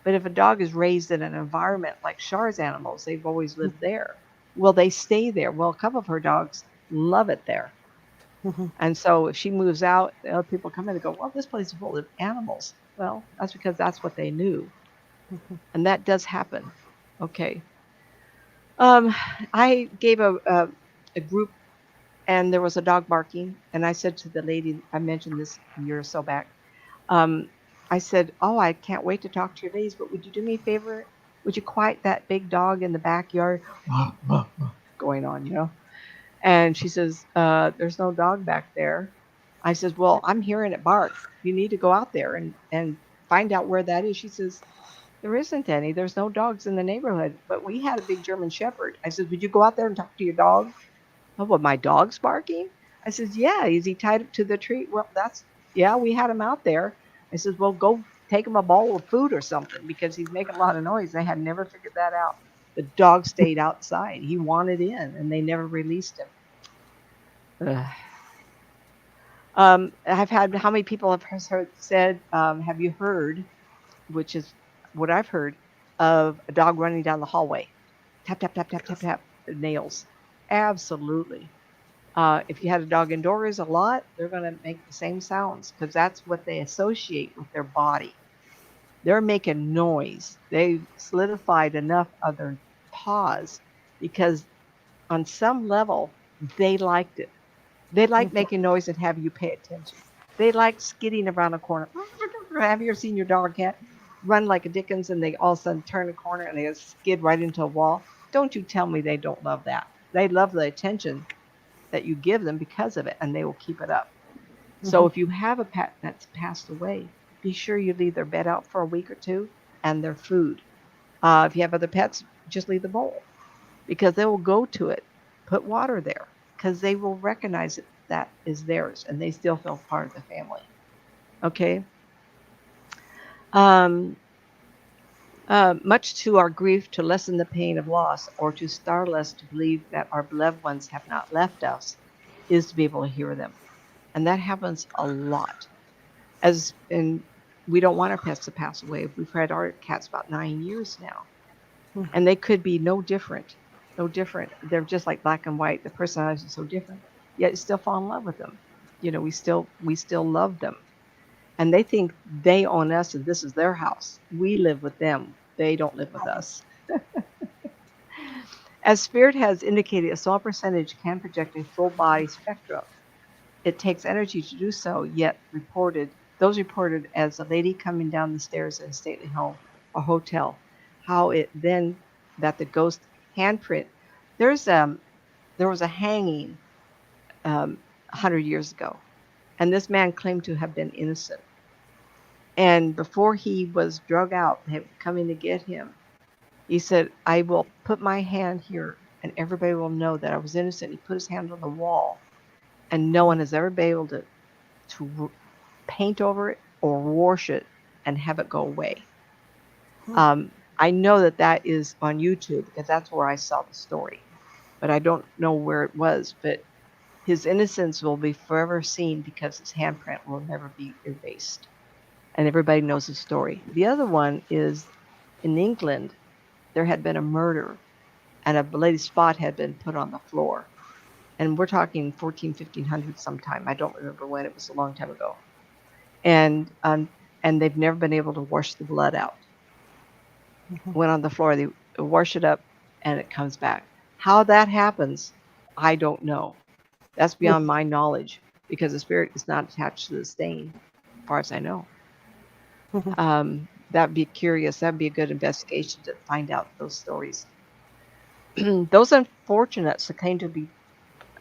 But if a dog is raised in an environment like Char's animals, they've always lived there. Well, they stay there. Well, a couple of her dogs love it there. And so if she moves out, other people come in and go, well, this place is full of animals. Well, that's because that's what they knew. And that does happen. Okay. I gave a group, and there was a dog barking. And I said to the lady, I mentioned this a year or so back. I said, oh, I can't wait to talk to your ladies, but would you do me a favor? Would you quiet that big dog in the backyard going on, you know? And she says, there's no dog back there. I says, well, I'm hearing it bark. You need to go out there and find out where that is. She says, there isn't any. There's no dogs in the neighborhood, but we had a big German Shepherd. I said, would you go out there and talk to your dog? Oh, well, my dog's barking? I says, yeah. Is he tied up to the tree? Well, yeah, we had him out there. I says, well, go take him a bowl of food or something because he's making a lot of noise. They had never figured that out. The dog stayed outside. He wanted in, and they never released him. I've had, how many people have said, have you heard, which is what I've heard, of a dog running down the hallway? Tap, tap, tap, tap, tap, tap, nails. Absolutely. If you had a dog indoors a lot, they're going to make the same sounds because that's what they associate with their body. They're making noise. They've solidified enough of their paws because on some level, they liked it. They like making noise and have you pay attention. They like skidding around a corner. Have you ever seen your dog or cat run like a Dickens and they all of a sudden turn a corner and they skid right into a wall? Don't you tell me they don't love that. They love the attention that you give them because of it, and they will keep it up. So if you have a pet that's passed away, be sure you leave their bed out for a week or two and their food. If you have other pets, just leave the bowl because they will go to it, put water there because they will recognize that is theirs and they still feel part of the family. Okay. Much to our grief, to lessen the pain of loss, or to startle us to believe that our beloved ones have not left us, is to be able to hear them. And that happens a lot. And we don't want our pets to pass away. We've had our cats about 9 years now. And they could be no different. They're just like black and white. The personalities are so different. Yet you still fall in love with them. You know, we still love them. And they think they own us and this is their house. We live with them. They don't live with us. As Spirit has indicated, a small percentage can project a full body spectrum. It takes energy to do so, yet those reported as a lady coming down the stairs in a stately home or hotel, how it then, that the ghost handprint, there was a hanging 100 years ago, and this man claimed to have been innocent. And before he was drug out, coming to get him, he said, I will put my hand here and everybody will know that I was innocent. He put his hand on the wall and no one has ever been able to paint over it or wash it and have it go away. I know that is on YouTube because that's where I saw the story, but I don't know where it was. But his innocence will be forever seen because his handprint will never be erased. And everybody knows the story. The other one is in England, there had been a murder and a lady's spot had been put on the floor. and we're talking 1500 sometime. I don't remember when. It was a long time ago. And they've never been able to wash the blood out. Went on the floor, they wash it up, and it comes back. How that happens, I don't know. That's beyond my knowledge because the spirit is not attached to the stain, as far as I know. That'd be curious. That'd be a good investigation to find out those stories. Those unfortunates that claim to be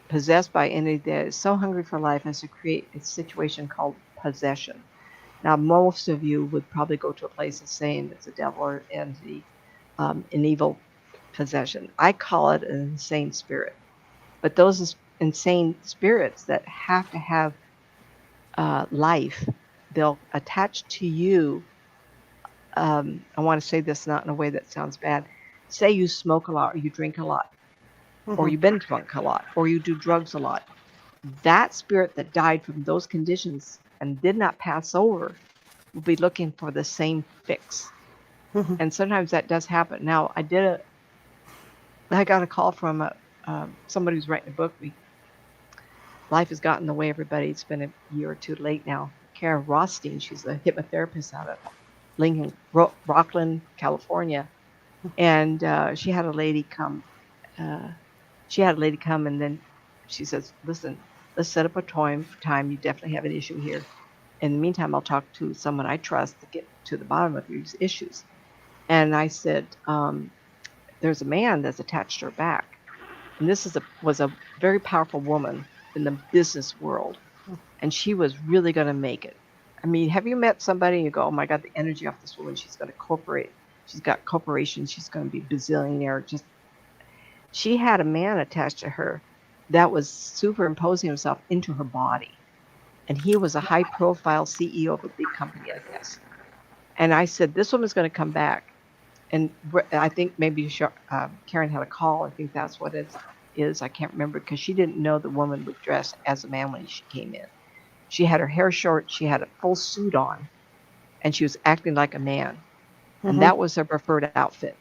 possessed by entity that is so hungry for life as to create a situation called possession. Now, most of you would probably go to a place of saying it's a devil or entity, an evil possession. I call it an insane spirit. But those insane spirits that have to have life, they'll attach to you. I want to say this not in a way that sounds bad. Say you smoke a lot, or you drink a lot, or you've been drunk a lot, or you do drugs a lot. That spirit that died from those conditions and did not pass over will be looking for the same fix. And sometimes that does happen. Now, I got a call from somebody who's writing a book. Life has gotten in the way, everybody. It's been a year or two late now. Karen Rothstein, she's a hypnotherapist out of Lincoln, Rockland, California. And she had a lady come. And then she says, listen, let's set up a time. You definitely have an issue here. In the meantime, I'll talk to someone I trust to get to the bottom of these issues. And I said, there's a man that's attached to her back. And this was a very powerful woman in the business world. And she was really going to make it. I mean, have you met somebody and you go, oh my God, the energy off this woman, she's going to corporate. She's got corporations. She's going to be a bazillionaire. She had a man attached to her that was superimposing himself into her body. And he was a high profile CEO of a big company, I guess. And I said, this woman's going to come back. And I think maybe Karen had a call. I think that's what it is. I can't remember because she didn't know the woman would dress as a man when she came in. She had her hair short. She had a full suit on. And she was acting like a man. And that was her preferred outfit.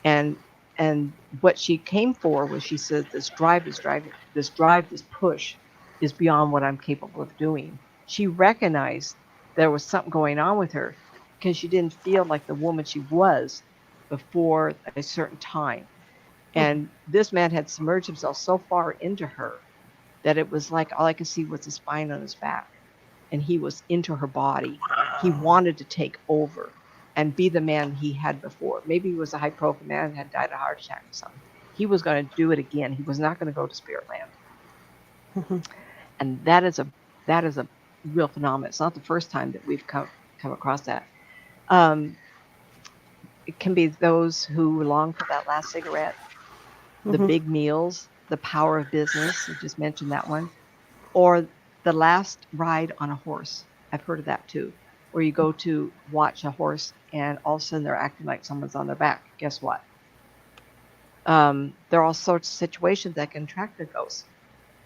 And what she came for was, she said, this push is beyond what I'm capable of doing. She recognized there was something going on with her because she didn't feel like the woman she was before a certain time. And this man had submerged himself so far into her that it was like all I could see was the spine on his back. And he was into her body. He wanted to take over and be the man he had before. Maybe he was a high profile man and had died of a heart attack or something. He was going to do it again. He was not going to go to spirit land. And that is a real phenomenon. It's not the first time that we've come across that. It can be those who long for that last cigarette, the big meals, the power of business. I just mentioned that one. Or the last ride on a horse. I've heard of that too, where you go to watch a horse and all of a sudden they're acting like someone's on their back. Guess what? There are all sorts of situations that can attract the ghosts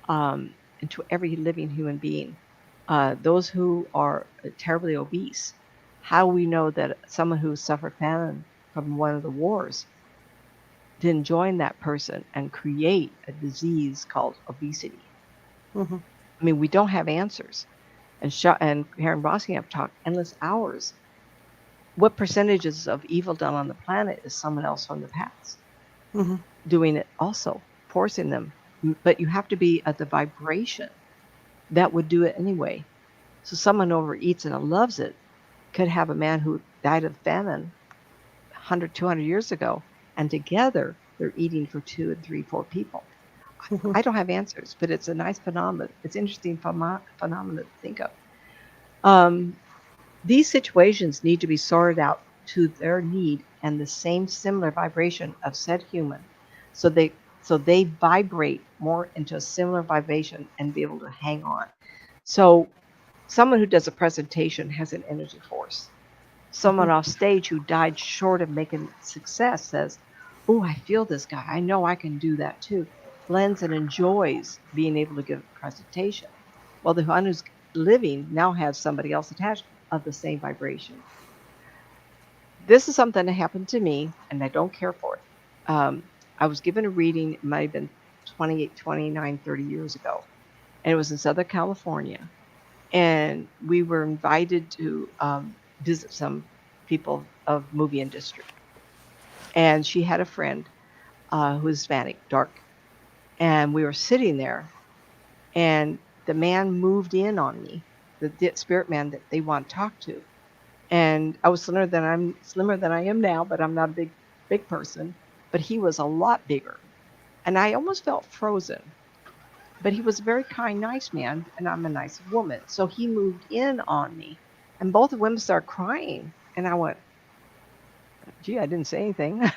into every living human being. Those who are terribly obese. How we know that someone who suffered famine from one of the wars didn't join that person and create a disease called obesity. I mean, we don't have answers. And Karen Rossi have talked endless hours. What percentages of evil done on the planet is someone else from the past doing it also, forcing them? But you have to be at the vibration that would do it anyway. So someone overeats and loves it could have a man who died of famine 100, 200 years ago, and together they're eating for 2 and 3, 4 people. I don't have answers, but it's a nice phenomenon. It's an interesting phenomenon to think of. These situations need to be sorted out to their need and the same similar vibration of said human, so they vibrate more into a similar vibration and be able to hang on. So someone who does a presentation has an energy force. Someone off stage who died short of making success says, oh, I feel this guy. I know I can do that too. Blends and enjoys being able to give a presentation. Well, the one who's living now has somebody else attached of the same vibration. This is something that happened to me, and I don't care for it. I was given a reading. It might have been 28, 29, 30 years ago. And it was in Southern California. And we were invited to visit some people of movie industry. And she had a friend who was Hispanic, dark. And we were sitting there, and the man moved in on me, the spirit man that they want to talk to. And I was slimmer than I am now, but I'm not a big person. But he was a lot bigger, and I almost felt frozen. But he was a very kind, nice man, and I'm a nice woman. So he moved in on me, and both the women started crying, and I went, "Gee, I didn't say anything."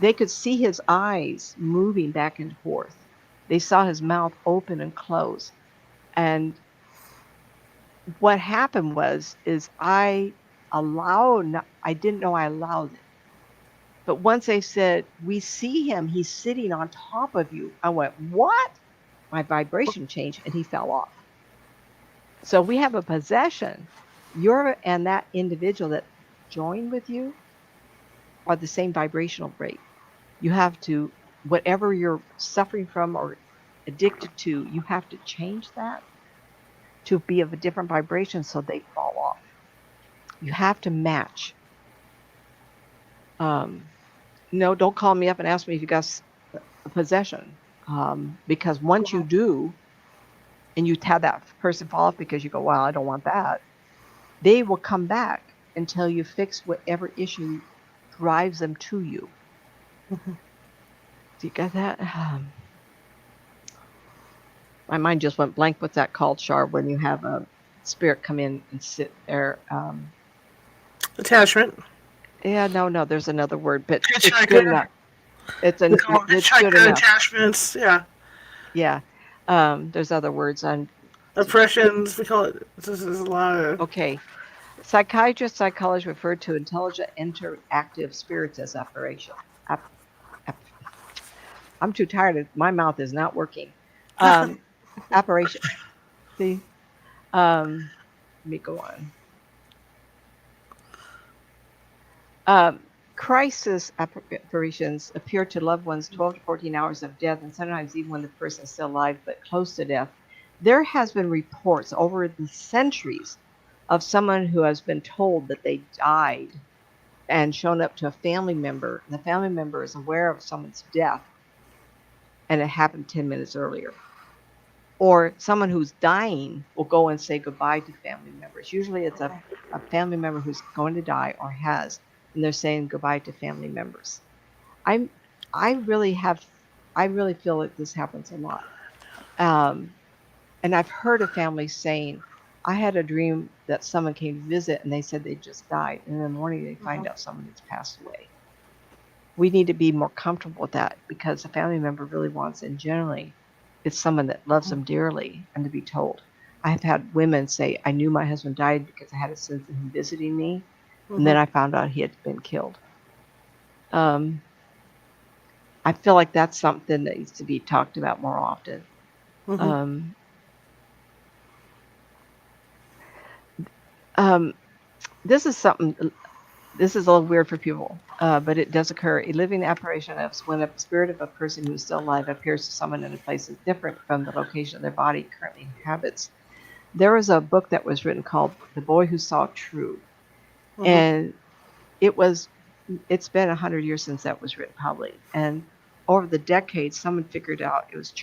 They could see his eyes moving back and forth. They saw his mouth open and close, and what happened is I didn't know I allowed it. But once they said, "We see him, he's sitting on top of you," I went, "What?" My vibration changed and he fell off. So we have a possession. You're and that individual that joined with you are the same vibrational rate. You have to, whatever you're suffering from or addicted to, you have to change that to be of a different vibration so they fall off. You have to match. No, don't call me up and ask me if you got a possession, because once you do, and you have that person fall off because you go, "Well, I don't want that," they will come back until you fix whatever issue drives them to you. Mm-hmm. Do you get that? My mind just went blank. What's that called, Char, when you have a spirit come in and sit there? Attachment. Yeah, no, there's another word, but it's Hitchhiker. good enough. It's We call them good hitchhiker enough. attachments. Yeah. Yeah. There's other words on. Oppressions. We call it. This is a lot of. Okay. Psychiatrists, psychologists refer to intelligent, interactive spirits as apparition. I'm too tired. My mouth is not working. Apparition. See? Let me go on. Crisis apparitions appear to loved ones 12 to 14 hours of death, and sometimes even when the person is still alive but close to death. There has been reports over the centuries of someone who has been told that they died and shown up to a family member, and the family member is aware of someone's death, and it happened 10 minutes earlier. Or someone who's dying will go and say goodbye to family members. Usually it's a family member who's going to die or has, and they're saying goodbye to family members. I really feel like this happens a lot. And I've heard of families saying, "I had a dream that someone came to visit and they said they just died. And in the morning they find out someone has passed away." We need to be more comfortable with that because the family member really wants, and generally it's someone that loves them dearly, and to be told. I have had women say, "I knew my husband died because I had a sense of him visiting me. And then I found out he had been killed." I feel like that's something that needs to be talked about more often. This is a little weird for people, but it does occur. A living apparition of when a spirit of a person who is still alive appears to someone in a place that's different from the location their body currently inhabits. There was a book that was written called The Boy Who Saw True. And it's been 100 years since that was written, probably. And over the decades, someone figured out it was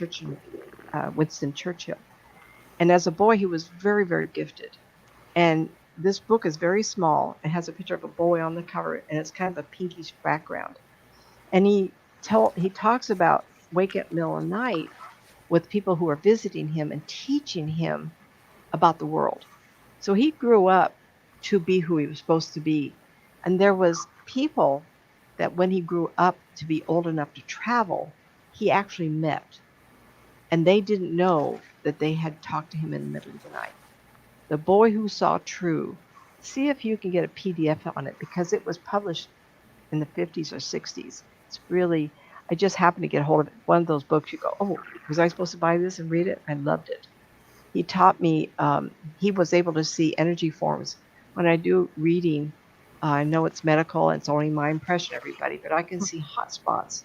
Winston Churchill. And as a boy, he was very, very gifted. And this book is very small. It has a picture of a boy on the cover, and it's kind of a pinkish background. And he talks about waking up in the middle of the night with people who are visiting him and teaching him about the world. So he grew up to be who he was supposed to be. And there was people that when he grew up to be old enough to travel, he actually met. And they didn't know that they had talked to him in the middle of the night. The Boy Who Saw True. See if you can get a PDF on it, because it was published in the 50s or 60s. It's really, I just happened to get a hold of it. One of those books you go, "Oh, was I supposed to buy this and read it?" I loved it. He taught me, he was able to see energy forms. When I do reading, I know it's medical and it's only my impression, everybody, but I can see hot spots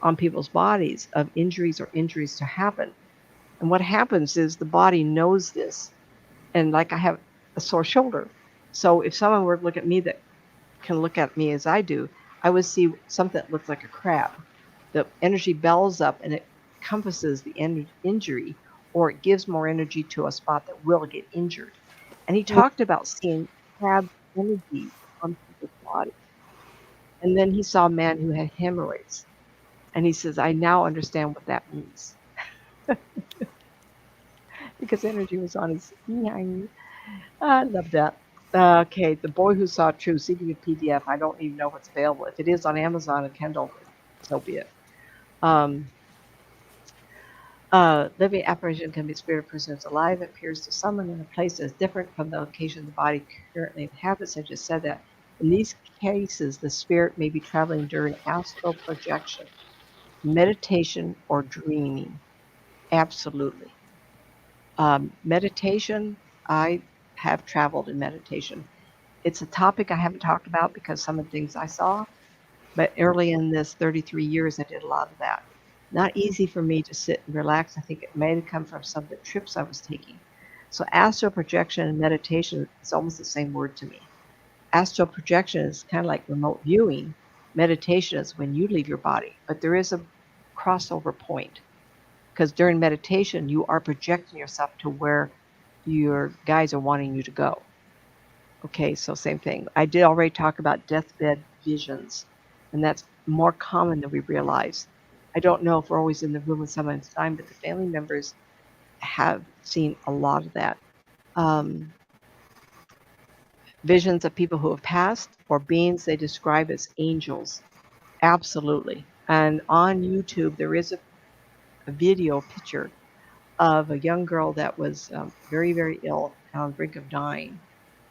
on people's bodies of injuries or injuries to happen. And what happens is the body knows this. And like I have a sore shoulder. So if someone were to look at me that can look at me as I do, I would see something that looks like a crab. The energy bells up and it encompasses the injury, or it gives more energy to a spot that will get injured. And he talked about seeing crab energy on people's bodies. And then he saw a man who had hemorrhoids. And he says, I now understand what that means. Because energy was on his behind. I love that. Okay, The Boy Who Saw Truth, CD of PDF. I don't even know what's available. If it is on Amazon and Kindle, so be it. Living apparition can be spirit of person who's alive. It appears to someone in a place that is different from the location the body currently inhabits. I just said that. In these cases, the spirit may be traveling during astral projection, meditation, or dreaming. Absolutely. Meditation, I have traveled in meditation. It's a topic I haven't talked about because some of the things I saw, but early in this 33 years, I did a lot of that. Not easy for me to sit and relax. I think it may have come from some of the trips I was taking. So astral projection and meditation is almost the same word to me. Astral projection is kind of like remote viewing. Meditation is when you leave your body, but there is a crossover point because during meditation, you are projecting yourself to where your guides are wanting you to go. Okay, so same thing. I did already talk about deathbed visions, and that's more common than we realize. I don't know if we're always in the room with someone's time, but the family members have seen a lot of that. Visions of people who have passed or beings they describe as angels. Absolutely. And on YouTube, there is a video picture of a young girl that was very, very ill and on the brink of dying.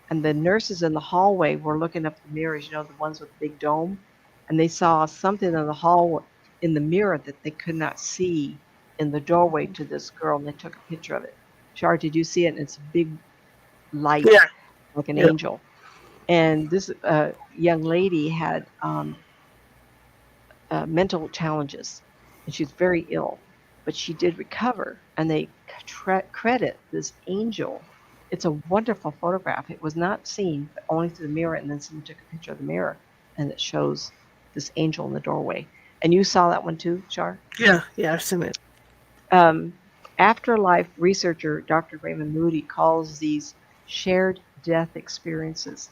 And the nurses in the hallway were looking up the mirrors, you know, the ones with the big dome, and they saw something in the hall in the mirror that they could not see in the doorway to this girl, and they took a picture of it. Char, did you see it? And it's a big light, Yeah. like an Yeah. angel. And this young lady had mental challenges, and she's very ill, but she did recover, and they credit this angel. It's a wonderful photograph. It was not seen, but only through the mirror, and then someone took a picture of the mirror, and it shows this angel in the doorway. And you saw that one too, Char? Yeah. I've seen it. Afterlife researcher Dr. Raymond Moody calls these shared death experiences.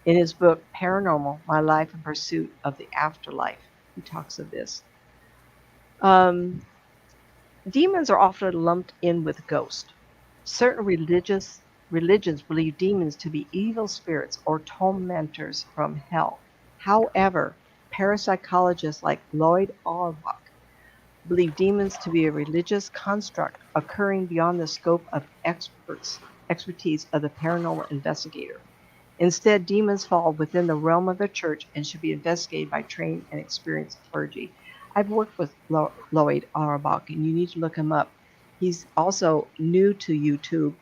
In his book, Paranormal, My Life in Pursuit of the Afterlife, he talks of this. Demons are often lumped in with ghosts. Certain religions believe demons to be evil spirits or tormentors from hell. However, parapsychologists like Lloyd Auerbach believe demons to be a religious construct occurring beyond the scope of expertise of the paranormal investigator. Instead, demons fall within the realm of the church and should be investigated by trained and experienced clergy. I've worked with Lloyd Auerbach, and you need to look him up. He's also new to YouTube,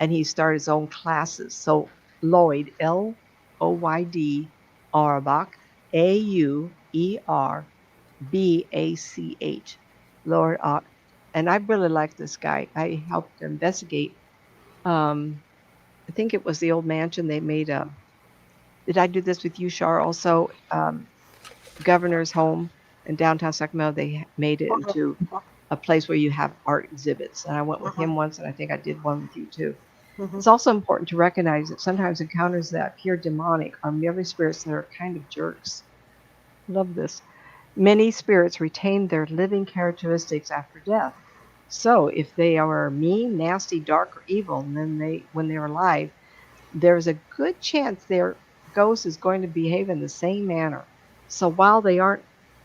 and he started his own classes. So Lloyd, Loyd, Auerbach, Auerbach, Lord, and I really like this guy. I helped investigate. I think it was the old mansion they made. Did I do this with you, Shar? Also, Governor's home in downtown Sacramento. They made it into a place where you have art exhibits. And I went with him once, and I think I did one with you too. It's also important to recognize that sometimes encounters that appear demonic are merely spirits that are kind of jerks. Love this. Many spirits retain their living characteristics after death. So if they are mean, nasty, dark, or evil, and then when they're alive, there's a good chance their ghost is going to behave in the same manner. So while they aren't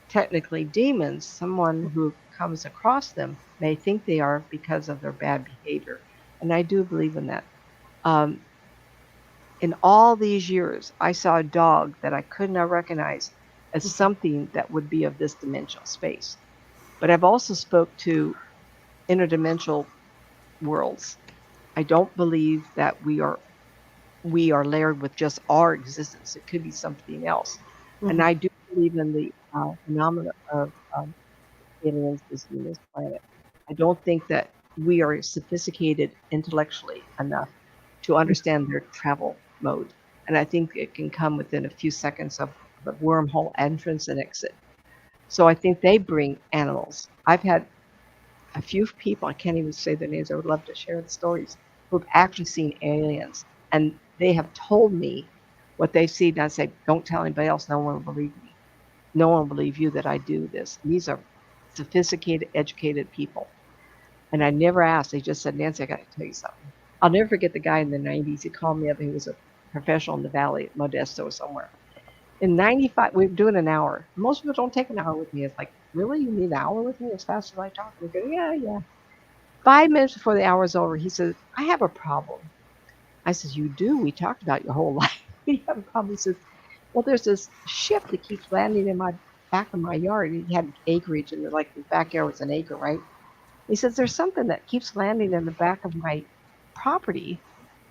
technically demons, someone who comes across them may think they are because of their bad behavior. And I do believe in that. In all these years, I saw a dog that I could not recognize as something that would be of this dimensional space. But I've also spoke to interdimensional worlds. I don't believe that we are layered with just our existence. It could be something else. And I do believe in the phenomena of aliens visiting this planet. I don't think that we are sophisticated intellectually enough to understand their travel mode. And I think it can come within a few seconds of the wormhole entrance and exit. So I think they bring animals. I've had a few people, I can't even say their names, I would love to share the stories, who've actually seen aliens. And they have told me what they've seen. And I say, don't tell anybody else, no one will believe me. No one will believe you that I do this. These are sophisticated, educated people. And I never asked. They just said, Nancy, I got to tell you something. I'll never forget the guy in the 90s. He called me up. He was a professional in the Valley at Modesto or somewhere. In 95, we were doing an hour. Most people don't take an hour with me. It's like, really? You need an hour with me as fast as I talk? We go, yeah, yeah. 5 minutes before the hour's over, he says, I have a problem. I says, you do? We talked about your whole life. We have a problem. He says, well, there's this ship that keeps landing in my back of my yard. He had acreage, and like the backyard was an acre, right? He says, there's something that keeps landing in the back of my property,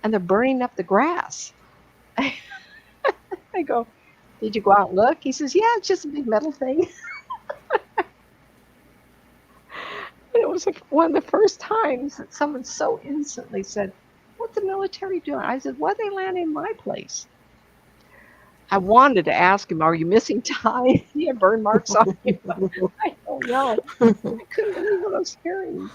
and they're burning up the grass. I go, did you go out and look? He says, yeah, it's just a big metal thing. And it was like one of the first times that someone so innocently said, what's the military doing? I said, why are they landing in my place? I wanted to ask him, are you missing time? He had burn marks on him. I don't know. I couldn't believe what I was hearing.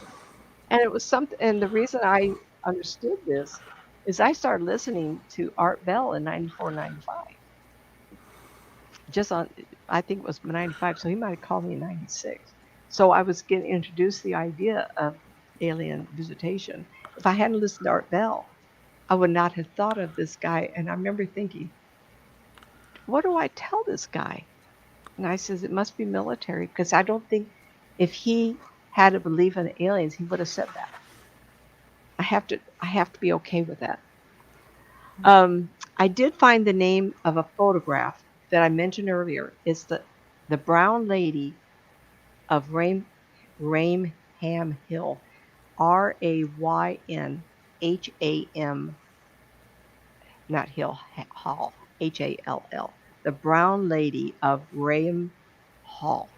And it was something, and the reason I understood this is I started listening to Art Bell in 94, 95. Just on, I think it was 95, so he might have called me in 96. So I was getting introduced to the idea of alien visitation. If I hadn't listened to Art Bell, I would not have thought of this guy. And I remember thinking, what do I tell this guy? And I says, it must be military, because I don't think if he had a belief in the aliens, he would have said that. I have to be okay with that. I did find the name of a photograph that I mentioned earlier. It's the brown lady of Raynham Hill, Raynham, not Hill, Hall, Hall, the brown lady of Raynham Hall.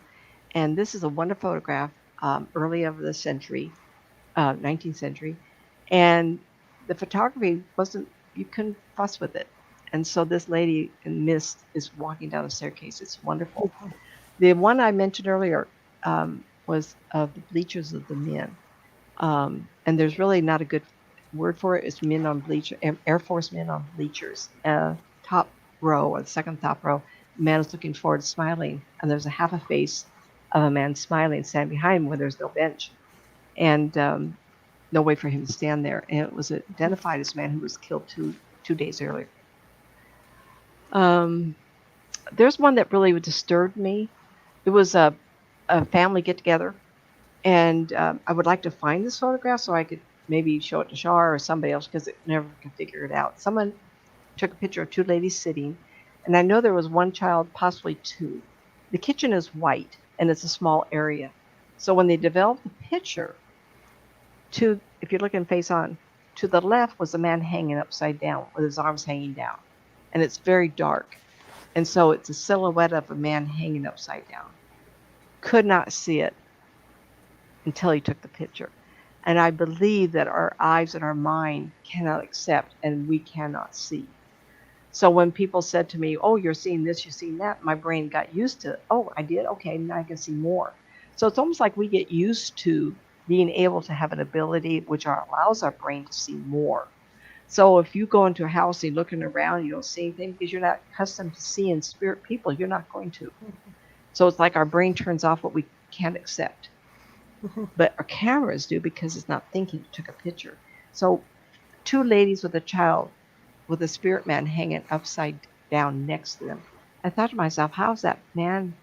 And this is a wonderful photograph, early of the century, 19th century. And the photography wasn't, you couldn't fuss with it. And so this lady in mist is walking down the staircase. It's wonderful. The one I mentioned earlier was of the bleachers of the men. And there's really not a good word for it. It's men on bleachers, Air Force men on bleachers. Top row, or the second top row, the man is looking forward, smiling. And there's a half a face of a man smiling, standing behind him where there's no bench. And no way for him to stand there. And it was identified as a man who was killed two days earlier. There's one that really disturbed me. It was a family get-together, and I would like to find this photograph so I could maybe show it to Shar or somebody else, because it never could figure it out. Someone took a picture of two ladies sitting, and I know there was one child, possibly two. The kitchen is white, and it's a small area. So when they developed the picture, if you're looking face on, to the left was a man hanging upside down with his arms hanging down. And it's very dark. And so it's a silhouette of a man hanging upside down. Could not see it until he took the picture. And I believe that our eyes and our mind cannot accept, and we cannot see. So when people said to me, oh, you're seeing this, you're seeing that, my brain got used to, oh, I did? Okay, now I can see more. So it's almost like we get used to being able to have an ability which allows our brain to see more. So if you go into a house and you're looking around, you don't see anything because you're not accustomed to seeing spirit people, you're not going to. So it's like our brain turns off what we can't accept. But our cameras do, because it's not thinking. It took a picture. So two ladies with a child with a spirit man hanging upside down next to them. I thought to myself, how's that man?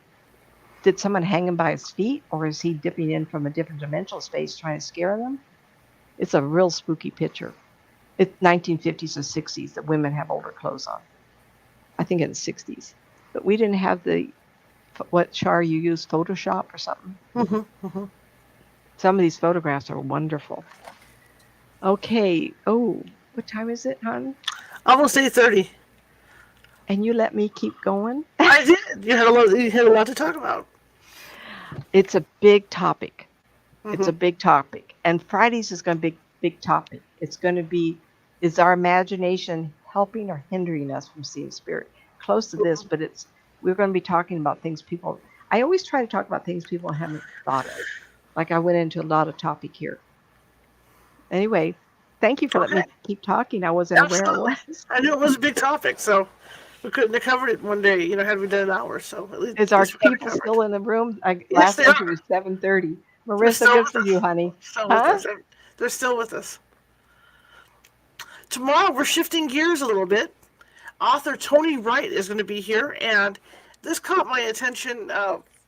Did someone hang him by his feet, or is he dipping in from a different dimensional space trying to scare them? It's a real spooky picture. It's 1950s or 60s that women have older clothes on. I think in the 60s. But we didn't have what, Char, you used Photoshop or something? Some of these photographs are wonderful. Okay. Oh, what time is it, hon? Almost 8:30. And you let me keep going? I did. You had a lot to talk about. It's a big topic. It's a Mm-hmm. big topic. And Fridays is going to be a big topic. It's going to be, is our imagination helping or hindering us from seeing spirit? Close to this, but we're going to be talking about things people, I always try to talk about things people haven't thought of. Like I went into a lot of topic here. Anyway, thank you for letting Okay. me keep talking. I wasn't aware it Absolutely. was. I knew it was a big topic, so we couldn't have covered it one day, had we done an hour. So Is at our least we got it people covered. still in the room? Yes, Last they entry are. was 7:30. They're Marissa, still good with for us. you, honey. Still with Huh? us. They're still with us. Tomorrow we're shifting gears a little bit. Author Tony Wright is going to be here, and this caught my attention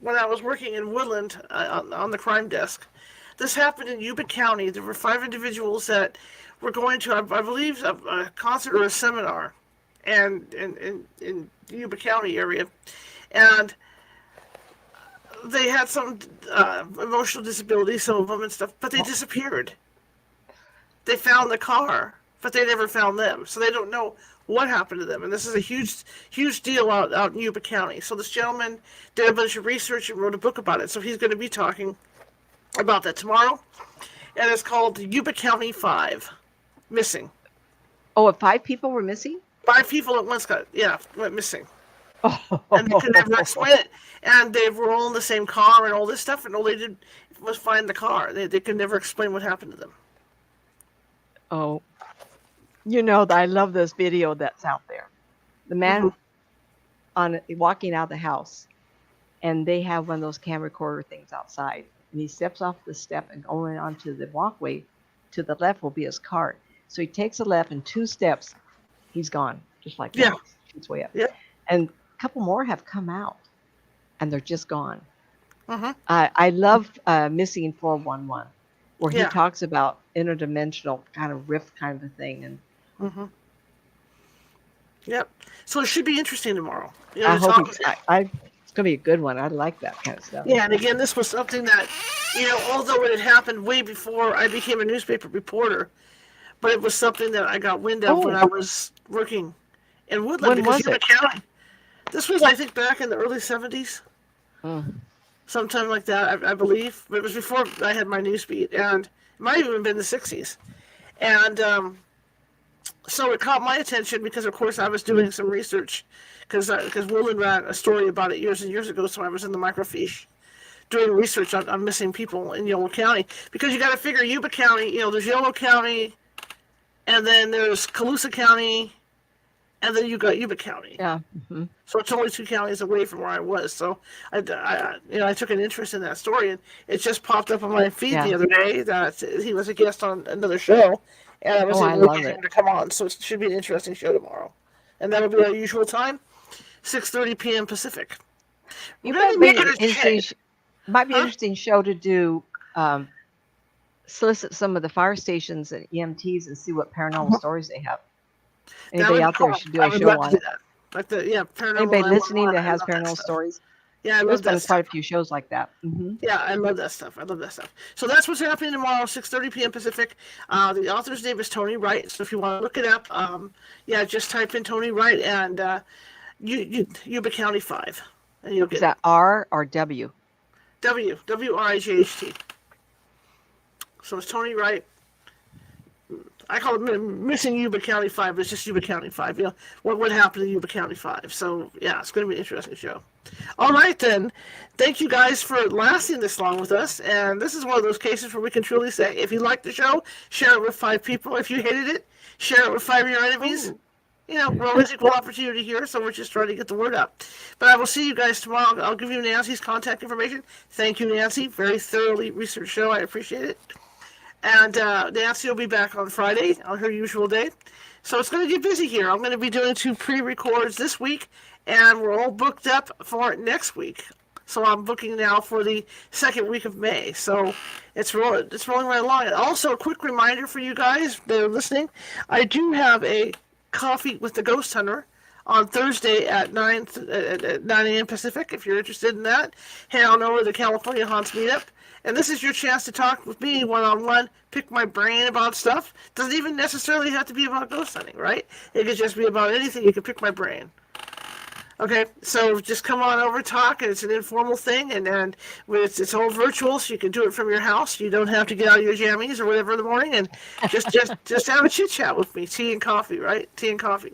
when I was working in Woodland on the crime desk. This happened in Yuba County. There were 5 individuals that were going to, I believe, a concert or a seminar, and in the Yuba County area, and they had some emotional disabilities, some of them and stuff, but they disappeared. They found the car, but they never found them. So they don't know what happened to them. And this is a huge deal out in Yuba County. So this gentleman did a bunch of research and wrote a book about it. So he's going to be talking about that tomorrow. And it's called Yuba County 5 Missing. Oh, 5 people were missing? 5 people at once went missing. Oh, And they could never explain it. And they were all in the same car and all this stuff, and all they did was find the car. They could never explain what happened to them. oh. I love this video that's out there. The man walking out of the house, and they have one of those camera recorder things outside, and he steps off the step and going onto the walkway. To the left will be his car. So he takes a left, and 2 steps, he's gone, just like that. Yeah. Shoots way up. Yeah. And a couple more have come out, and they're just gone. Mm-hmm. I love Missing 411, where he Yeah. talks about interdimensional kind of rift kind of a thing. And Mm-hmm. Yep. So it should be interesting tomorrow. I to hope talk it's, with him. it's going to be a good one. I like that kind of stuff. Yeah, and again, this was something that, although it had happened way before I became a newspaper reporter, but it was something that I got wind of when I was working in Woodland. When because was Yuba it? County. This was, I think, back in the early 70s, sometime like that, I believe. But it was before I had my news beat, and it might have even been the 60s. And so it caught my attention because, of course, I was doing some research because Woodland ran a story about it years and years ago, so I was in the microfiche doing research on missing people in Yolo County. Because you got to figure Yuba County, there's Yolo County, and then there's Colusa County, and then you got Yuba County. Yeah. So it's only 2 counties away from where I was. So I took an interest in that story, and it just popped up on my feed the other day that he was a guest on another show, and I was able to get him to come on. So it should be an interesting show tomorrow, and that'll be our usual time, 6:30 p.m. Pacific. You We're gonna might make be it a interesting. Might be an interesting show to do. Solicit some of the fire stations and EMTs and see what paranormal stories they have. Anybody out there should do a show on it. Like paranormal. Anybody listening 911, that has I love that paranormal stuff. stories? Yeah, I There's love been that quite a stuff. few shows like that. Yeah, I love that stuff. So that's what's happening tomorrow, 6:30 p.m. Pacific. The author's name is Tony Wright. So if you want to look it up, just type in Tony Wright and Yuba County 5, and you'll get Is that R or W? WRIGHT. So it's Tony Wright. I call it Missing Yuba County 5, but it's just Yuba County 5. What happened to Yuba County 5? So, yeah, it's going to be an interesting show. All right, then. Thank you guys for lasting this long with us. And this is one of those cases where we can truly say, if you liked the show, share it with 5 people. If you hated it, share it with 5 of your enemies. We're always equal opportunity here, so we're just trying to get the word out. But I will see you guys tomorrow. I'll give you Nancy's contact information. Thank you, Nancy. Very thoroughly researched show. I appreciate it. And Nancy will be back on Friday on her usual day. So it's going to get busy here. I'm going to be doing 2 pre-records this week, and we're all booked up for next week. So I'm booking now for the 2nd week of May. So it's rolling right along. And also, a quick reminder for you guys that are listening, I do have a Coffee with the Ghost Hunter on Thursday at 9 a.m. Pacific, if you're interested in that. Head on over to the California Haunts Meetup. And this is your chance to talk with me one-on-one, pick my brain about stuff. Doesn't even necessarily have to be about ghost hunting, right? It could just be about anything. You can pick my brain. Okay, so just come on over, talk, and it's an informal thing, and it's all virtual, so you can do it from your house. You don't have to get out of your jammies or whatever in the morning, and just have a chit chat with me. Tea and coffee, right? Tea and coffee.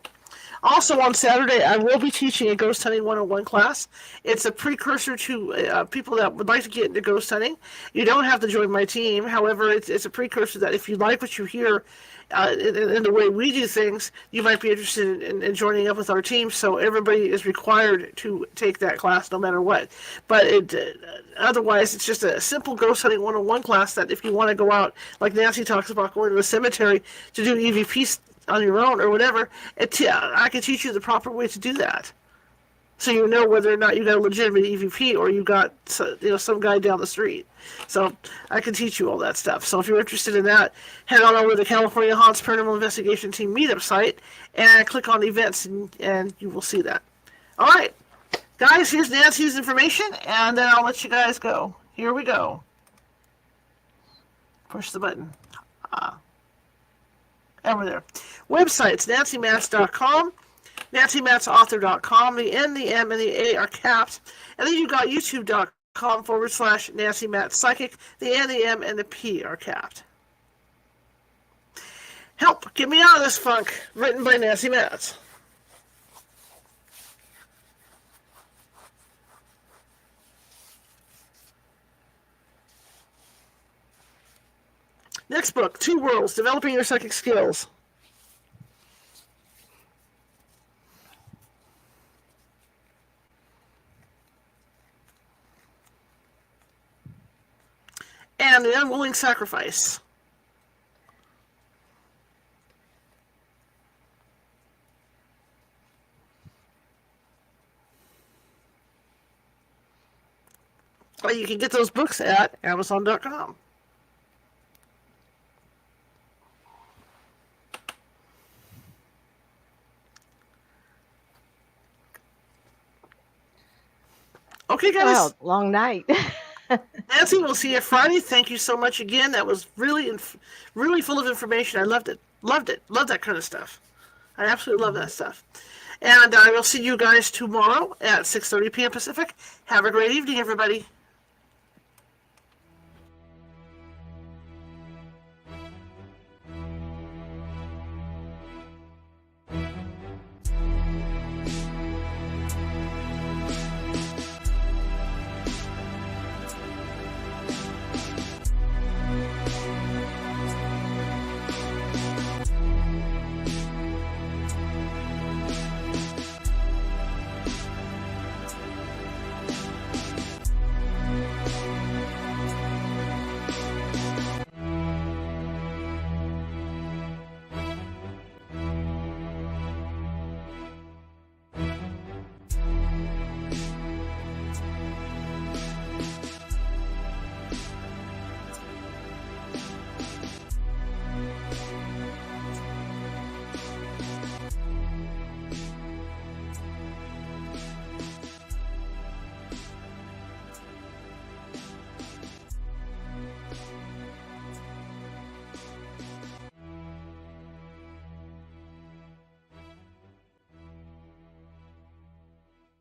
Also on Saturday, I will be teaching a ghost hunting 101 class. It's a precursor to people that would like to get into ghost hunting. You don't have to join my team. However, it's a precursor that if you like what you hear in the way we do things, you might be interested in joining up with our team. So everybody is required to take that class no matter what. But otherwise, it's just a simple ghost hunting 101 class that if you want to go out, like Nancy talks about, going to the cemetery to do EVP on your own or whatever, I can teach you the proper way to do that. So you know whether or not you got a legitimate EVP or you got some guy down the street. So I can teach you all that stuff. So if you're interested in that, head on over to the California Haunts Paranormal Investigation Team meetup site and click on events and you will see that. All right, guys, here's Nancy's information and then I'll let you guys go. Here we go. Push the button. Over there. Websites, nancymatz.com, nancymatzauthor.com. The N, the M, and the A are capped. And then you got youtube.com/nancymatzpsychic. The N, the M, and the P are capped. Help, Get Me Out of This Funk, written by Nancy Matz. Next book, Two Worlds, Developing Your Psychic Skills. And The Unwilling Sacrifice. Well, you can get those books at Amazon.com. Okay, guys. Wow, long night. Nancy, we'll see you Friday. Thank you so much again. That was really full of information. I loved it. Loved that kind of stuff. I absolutely love that stuff. And I will see you guys tomorrow at 6:30 p.m. Pacific. Have a great evening, everybody.